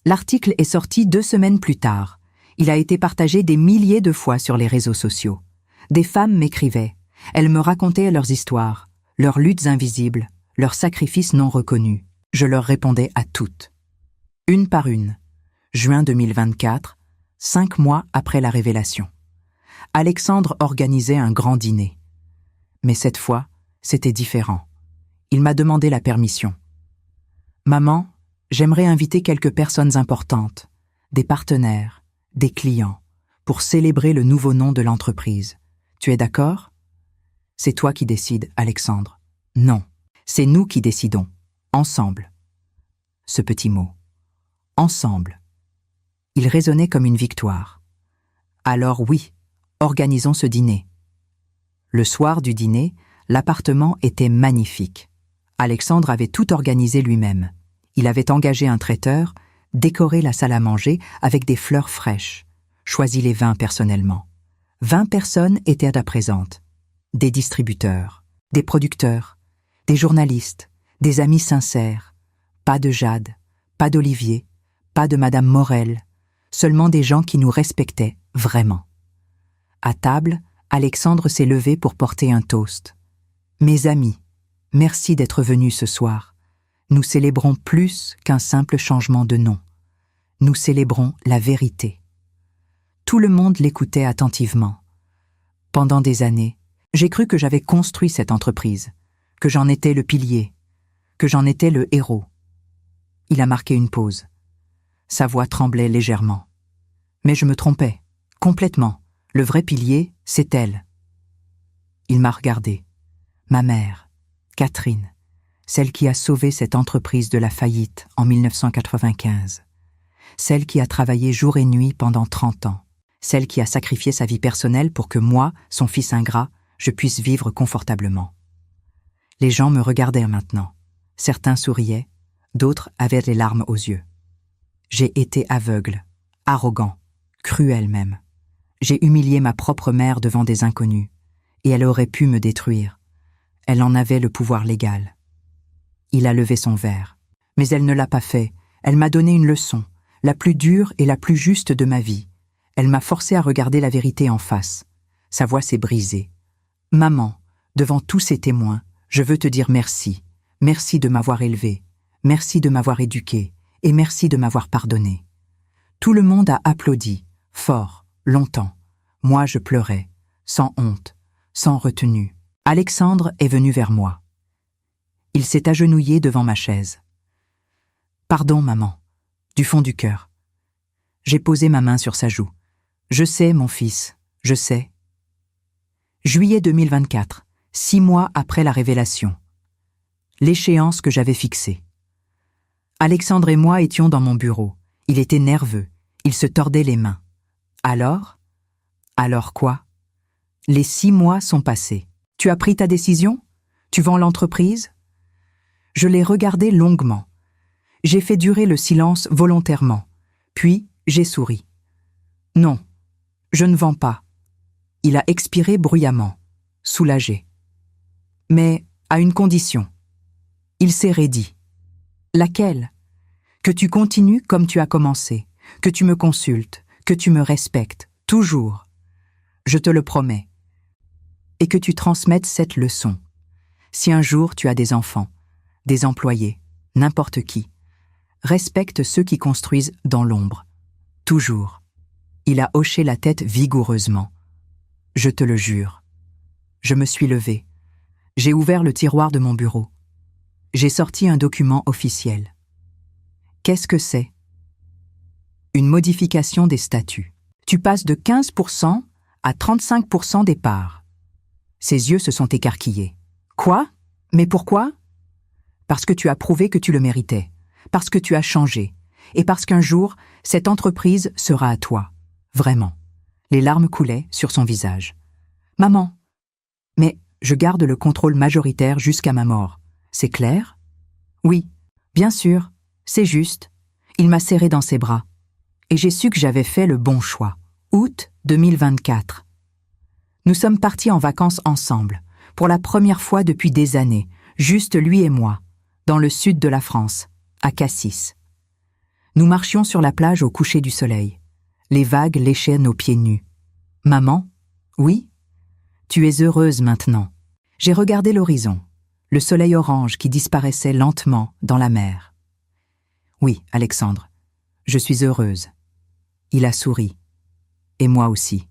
Speaker 1: L'article est sorti 2 semaines plus tard. Il a été partagé des milliers de fois sur les réseaux sociaux. Des femmes m'écrivaient. Elles me racontaient leurs histoires, leurs luttes invisibles, leurs sacrifices non reconnus. Je leur répondais à toutes. Une par une. Juin 2024, 5 mois après la révélation. Alexandre organisait un grand dîner. Mais cette fois, c'était différent. Il m'a demandé la permission. « Maman, j'aimerais inviter quelques personnes importantes, des partenaires, des clients, pour célébrer le nouveau nom de l'entreprise. Tu es d'accord ?» « C'est toi qui décides, Alexandre. »« Non, c'est nous qui décidons, ensemble. » Ce petit mot. Ensemble. Il résonnait comme une victoire. Alors oui, organisons ce dîner. Le soir du dîner, l'appartement était magnifique. Alexandre avait tout organisé lui-même. Il avait engagé un traiteur, décoré la salle à manger avec des fleurs fraîches, choisi les vins personnellement. 20 personnes étaient à présentes. Des distributeurs, des producteurs, des journalistes, des amis sincères. Pas de Jade, pas d'Olivier, pas de Madame Morel, seulement des gens qui nous respectaient vraiment. À table, Alexandre s'est levé pour porter un toast. « Mes amis, merci d'être venus ce soir. Nous célébrons plus qu'un simple changement de nom. Nous célébrons la vérité. » Tout le monde l'écoutait attentivement. Pendant des années, j'ai cru que j'avais construit cette entreprise, que j'en étais le pilier, que j'en étais le héros. Il a marqué une pause. Sa voix tremblait légèrement. Mais je me trompais, complètement. Le vrai pilier, c'est elle. Il m'a regardé. Ma mère, Catherine, celle qui a sauvé cette entreprise de la faillite en 1995. Celle qui a travaillé jour et nuit pendant 30 ans. Celle qui a sacrifié sa vie personnelle pour que moi, son fils ingrat, je puisse vivre confortablement. Les gens me regardaient maintenant. Certains souriaient, d'autres avaient les larmes aux yeux. J'ai été aveugle, arrogant, cruel même. J'ai humilié ma propre mère devant des inconnus, et elle aurait pu me détruire. Elle en avait le pouvoir légal. Il a levé son verre. Mais elle ne l'a pas fait. Elle m'a donné une leçon, la plus dure et la plus juste de ma vie. Elle m'a forcé à regarder la vérité en face. Sa voix s'est brisée. « Maman, devant tous ces témoins, je veux te dire merci. Merci de m'avoir élevé. Merci de m'avoir éduqué. Et merci de m'avoir pardonné. » Tout le monde a applaudi, fort, longtemps. Moi, je pleurais, sans honte, sans retenue. Alexandre est venu vers moi. Il s'est agenouillé devant ma chaise. « Pardon, maman, du fond du cœur. » J'ai posé ma main sur sa joue. « Je sais, mon fils, je sais. » Juillet 2024, 6 mois après la révélation. L'échéance que j'avais fixée. Alexandre et moi étions dans mon bureau. Il était nerveux, il se tordait les mains. Alors ? Alors quoi ? Les 6 mois sont passés. Tu as pris ta décision ? Tu vends l'entreprise ? Je l'ai regardé longuement. J'ai fait durer le silence volontairement. Puis, j'ai souri. Non, je ne vends pas. Il a expiré bruyamment, soulagé. Mais à une condition. Il s'est raidi. Laquelle ? Que tu continues comme tu as commencé, que tu me consultes, que tu me respectes, toujours. Je te le promets. Et que tu transmettes cette leçon. Si un jour tu as des enfants, des employés, n'importe qui, respecte ceux qui construisent dans l'ombre. Toujours. Il a hoché la tête vigoureusement. Je te le jure. Je me suis levé. J'ai ouvert le tiroir de mon bureau. J'ai sorti un document officiel. Qu'est-ce que c'est ? Une modification des statuts. Tu passes de 15% à 35% des parts. Ses yeux se sont écarquillés. Quoi ? Mais pourquoi ? Parce que tu as prouvé que tu le méritais, parce que tu as changé, et parce qu'un jour, cette entreprise sera à toi. Vraiment. Les larmes coulaient sur son visage. « Maman, mais je garde le contrôle majoritaire jusqu'à ma mort. C'est clair ? Oui, bien sûr, c'est juste. Il m'a serré dans ses bras. Et j'ai su que j'avais fait le bon choix. Août 2024. Nous sommes partis en vacances ensemble, pour la première fois depuis des années, juste lui et moi, dans le sud de la France, à Cassis. Nous marchions sur la plage au coucher du soleil. Les vagues léchaient nos pieds nus. Maman, oui? Tu es heureuse maintenant. J'ai regardé l'horizon, le soleil orange qui disparaissait lentement dans la mer. Oui, Alexandre, je suis heureuse. Il a souri. Et moi aussi.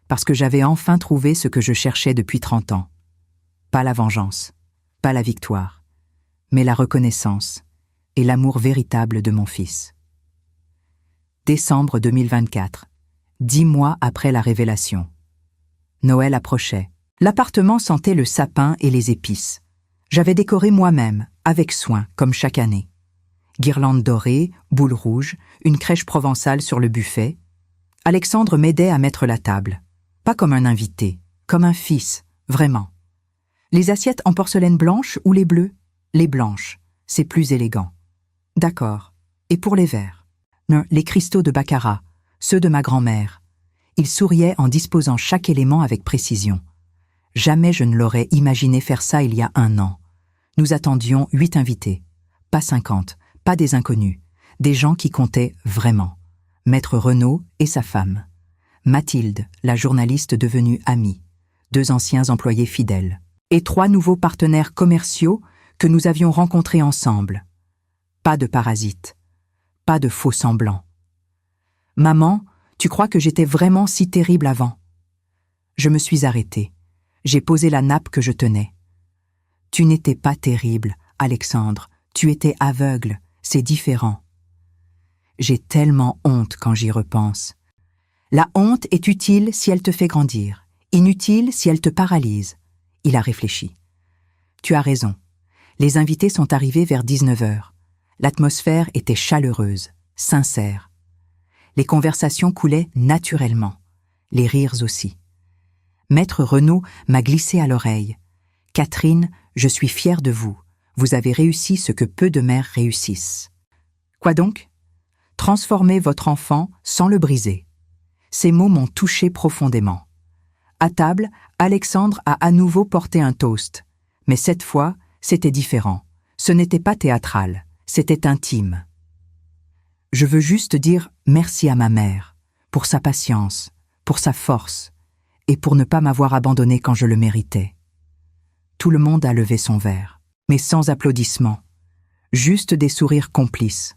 Speaker 1: Parce que j'avais enfin trouvé ce que je cherchais depuis 30 ans. Pas la vengeance, pas la victoire, mais la reconnaissance et l'amour véritable de mon fils. Décembre 2024, 10 mois après la révélation. Noël approchait. L'appartement sentait le sapin et les épices. J'avais décoré moi-même, avec soin, comme chaque année. Guirlandes dorées, boules rouges, une crèche provençale sur le buffet. Alexandre m'aidait à mettre la table. Pas comme un invité, comme un fils, vraiment. Les assiettes en porcelaine blanche ou les bleues? Les blanches, c'est plus élégant. D'accord. Et pour les verres? Non, les cristaux de baccarat, ceux de ma grand-mère. Il souriait en disposant chaque élément avec précision. Jamais je ne l'aurais imaginé faire ça il y a 1 an. Nous attendions 8 invités. Pas 50, pas des inconnus. Des gens qui comptaient vraiment. Maître Renaud et sa femme. Mathilde, la journaliste devenue amie. 2 anciens employés fidèles. Et 3 nouveaux partenaires commerciaux que nous avions rencontrés ensemble. Pas de parasites. Pas de faux semblants. Maman, tu crois que j'étais vraiment si terrible avant? Je me suis arrêtée. J'ai posé la nappe que je tenais. Tu n'étais pas terrible, Alexandre. Tu étais aveugle. C'est différent. J'ai tellement honte quand j'y repense. La honte est utile si elle te fait grandir, inutile si elle te paralyse. Il a réfléchi. Tu as raison. Les invités sont arrivés vers 19h. L'atmosphère était chaleureuse, sincère. Les conversations coulaient naturellement, les rires aussi. Maître Renaud m'a glissé à l'oreille. « Catherine, je suis fière de vous. Vous avez réussi ce que peu de mères réussissent. » Quoi donc? Transformer votre enfant sans le briser. Ces mots m'ont touché profondément. À table, Alexandre a à nouveau porté un toast. Mais cette fois, c'était différent. Ce n'était pas théâtral, c'était intime. Je veux juste dire merci à ma mère, pour sa patience, pour sa force, et pour ne pas m'avoir abandonné quand je le méritais. Tout le monde a levé son verre, mais sans applaudissements, juste des sourires complices.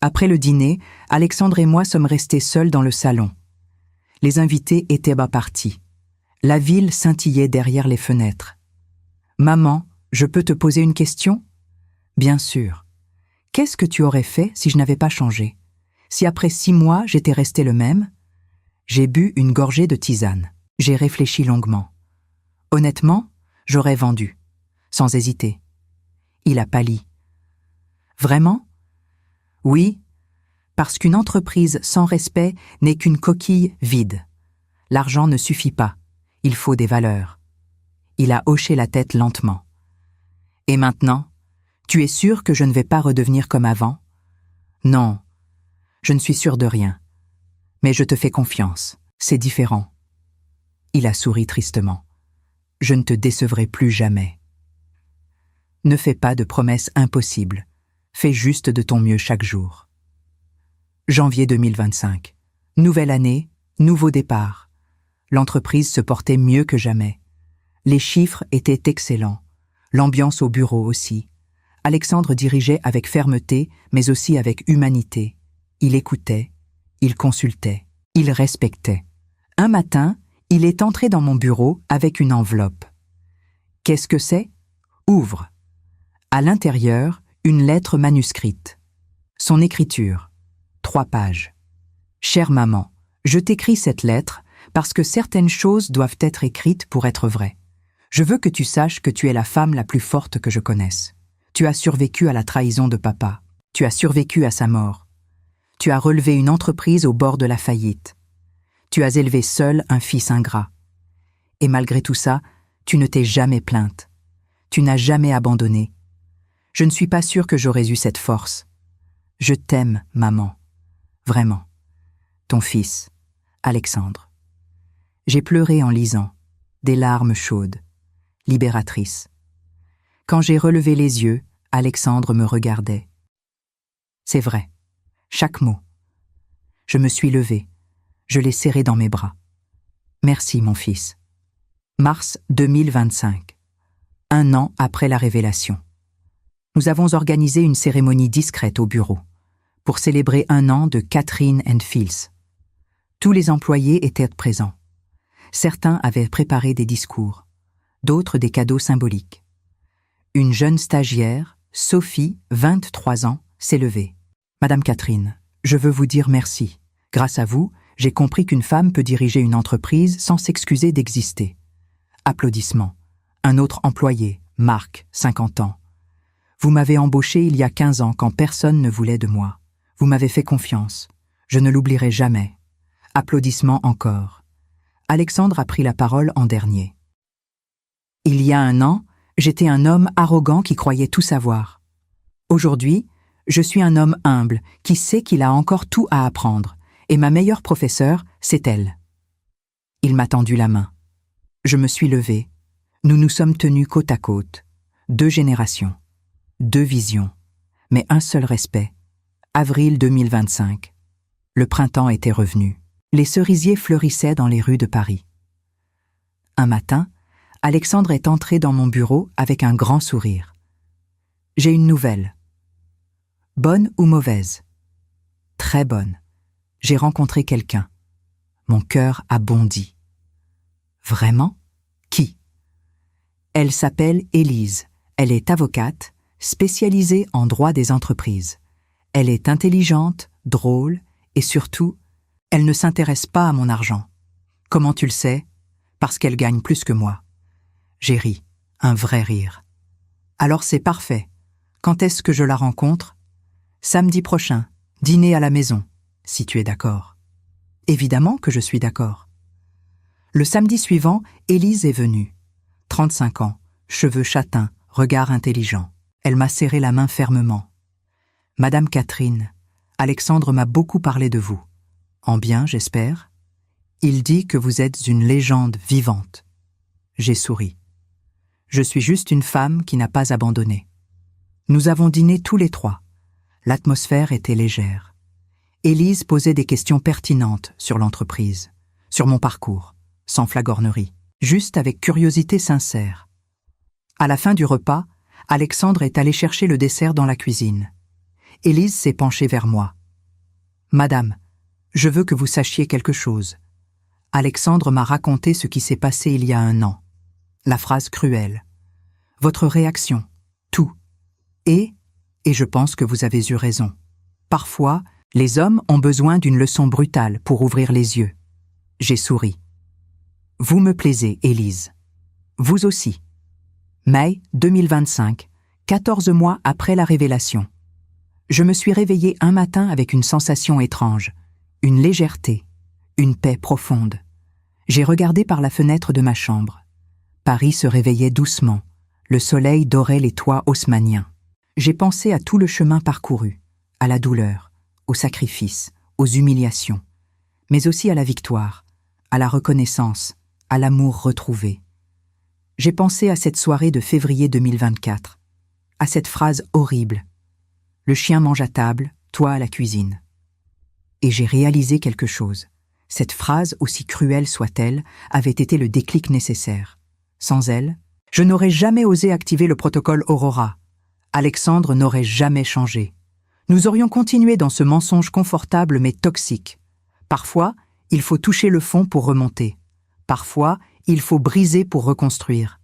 Speaker 1: Après le dîner, Alexandre et moi sommes restés seuls dans le salon. Les invités étaient bas partis. La ville scintillait derrière les fenêtres. « Maman, je peux te poser une question ?»« Bien sûr. Qu'est-ce que tu aurais fait si je n'avais pas changé? Si après 6 mois, j'étais resté le même ?» J'ai bu une gorgée de tisane. J'ai réfléchi longuement. Honnêtement, j'aurais vendu, sans hésiter. Il a pâli. Vraiment? Oui, parce qu'une entreprise sans respect n'est qu'une coquille vide. L'argent ne suffit pas, il faut des valeurs. Il a hoché la tête lentement. Et maintenant, tu es sûr que je ne vais pas redevenir comme avant? Non, je ne suis sûr de rien. Mais je te fais confiance, c'est différent. Il a souri tristement. Je ne te décevrai plus jamais. Ne fais pas de promesses impossibles. Fais juste de ton mieux chaque jour. Janvier 2025. Nouvelle année, nouveau départ. L'entreprise se portait mieux que jamais. Les chiffres étaient excellents. L'ambiance au bureau aussi. Alexandre dirigeait avec fermeté, mais aussi avec humanité. Il écoutait, il consultait, il respectait. Un matin, il est entré dans mon bureau avec une enveloppe. Qu'est-ce que c'est? Ouvre. À l'intérieur, une lettre manuscrite. Son écriture. 3 pages. Chère maman, je t'écris cette lettre parce que certaines choses doivent être écrites pour être vraies. Je veux que tu saches que tu es la femme la plus forte que je connaisse. Tu as survécu à la trahison de papa. Tu as survécu à sa mort. Tu as relevé une entreprise au bord de la faillite. Tu as élevé seul un fils ingrat. Et malgré tout ça, tu ne t'es jamais plainte. Tu n'as jamais abandonné. Je ne suis pas sûre que j'aurais eu cette force. Je t'aime, maman. Vraiment. Ton fils, Alexandre. J'ai pleuré en lisant, des larmes chaudes, libératrices. Quand j'ai relevé les yeux, Alexandre me regardait. C'est vrai, chaque mot. Je me suis levée, je l'ai serré dans mes bras. Merci, mon fils. Mars 2025. 1 an après la révélation. Nous avons organisé une cérémonie discrète au bureau pour célébrer 1 an de Catherine & Fils. Tous les employés étaient présents. Certains avaient préparé des discours, d'autres des cadeaux symboliques. Une jeune stagiaire, Sophie, 23 ans, s'est levée. « Madame Catherine, je veux vous dire merci. Grâce à vous, j'ai compris qu'une femme peut diriger une entreprise sans s'excuser d'exister. » Applaudissements. Un autre employé, Marc, 50 ans. « Vous m'avez embauché il y a 15 ans quand personne ne voulait de moi. Vous m'avez fait confiance. Je ne l'oublierai jamais. » Applaudissements encore. Alexandre a pris la parole en dernier. « Il y a 1 an, j'étais un homme arrogant qui croyait tout savoir. Aujourd'hui, je suis un homme humble qui sait qu'il a encore tout à apprendre, et ma meilleure professeure, c'est elle. » Il m'a tendu la main. Je me suis levée. Nous nous sommes tenus côte à côte. 2 générations, 2 visions, mais un seul respect. Avril 2025. Le printemps était revenu. Les cerisiers fleurissaient dans les rues de Paris. Un matin, Alexandre est entré dans mon bureau avec un grand sourire. « J'ai une nouvelle. Bonne ou mauvaise ? Très bonne. J'ai rencontré quelqu'un. Mon cœur a bondi. Vraiment ? Qui ? Elle s'appelle Élise. Elle est avocate, spécialisée en droit des entreprises. Elle est intelligente, drôle et surtout, elle ne s'intéresse pas à mon argent. Comment tu le sais ? Parce qu'elle gagne plus que moi. » J'ai ri, un vrai rire. « Alors c'est parfait. Quand est-ce que je la rencontre ? Samedi prochain, dîner à la maison, si tu es d'accord. » Évidemment que je suis d'accord. Le samedi suivant, Élise est venue. 35 ans, cheveux châtains, regard intelligent. Elle m'a serré la main fermement. « Madame Catherine, Alexandre m'a beaucoup parlé de vous. En bien, j'espère. Il dit que vous êtes une légende vivante. » J'ai souri. Je suis juste une femme qui n'a pas abandonné. Nous avons dîné tous les 3. L'atmosphère était légère. Élise posait des questions pertinentes sur l'entreprise, sur mon parcours, sans flagornerie, juste avec curiosité sincère. À la fin du repas, Alexandre est allé chercher le dessert dans la cuisine. Élise s'est penchée vers moi. « Madame, je veux que vous sachiez quelque chose. Alexandre m'a raconté ce qui s'est passé il y a 1 an. La phrase cruelle. Votre réaction. Tout. Et je pense que vous avez eu raison. Parfois, les hommes ont besoin d'une leçon brutale pour ouvrir les yeux. » J'ai souri. « Vous me plaisez, Élise. Vous aussi. » Mai 2025, 14 mois après la révélation. Je me suis réveillée un matin avec une sensation étrange, une légèreté, une paix profonde. J'ai regardé par la fenêtre de ma chambre. Paris se réveillait doucement, le soleil dorait les toits haussmanniens. J'ai pensé à tout le chemin parcouru, à la douleur, au sacrifice, aux humiliations, mais aussi à la victoire, à la reconnaissance, à l'amour retrouvé. J'ai pensé à cette soirée de février 2024, à cette phrase horrible. Le chien mange à table, toi à la cuisine. Et j'ai réalisé quelque chose. Cette phrase, aussi cruelle soit-elle, avait été le déclic nécessaire. Sans elle, je n'aurais jamais osé activer le protocole Aurora. Alexandre n'aurait jamais changé. Nous aurions continué dans ce mensonge confortable mais toxique. Parfois, il faut toucher le fond pour remonter. Parfois, il faut briser pour reconstruire.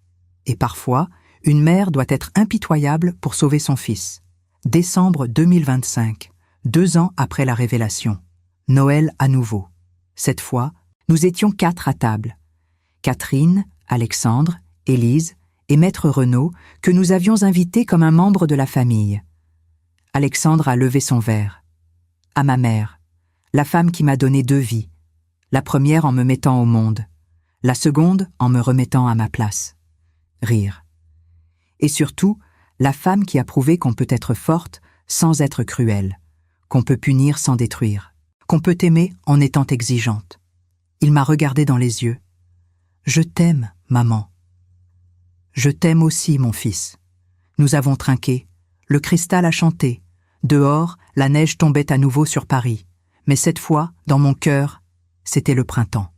Speaker 1: Et parfois, une mère doit être impitoyable pour sauver son fils. Décembre 2025, 2 ans après la révélation. Noël à nouveau. Cette fois, nous étions 4 à table. Catherine, Alexandre, Élise et Maître Renaud, que nous avions invités comme un membre de la famille. Alexandre a levé son verre. À ma mère, la femme qui m'a donné 2 vies. La première en me mettant au monde, la seconde en me remettant à ma place. Rire. Et surtout, La femme qui a prouvé qu'on peut être forte sans être cruelle, qu'on peut punir sans détruire, qu'on peut aimer en étant exigeante. Il m'a regardé dans les yeux. « Je t'aime, maman. »« Je t'aime aussi, mon fils. » Nous avons trinqué. Le cristal a chanté. Dehors, la neige tombait à nouveau sur Paris. Mais cette fois, dans mon cœur, c'était le printemps.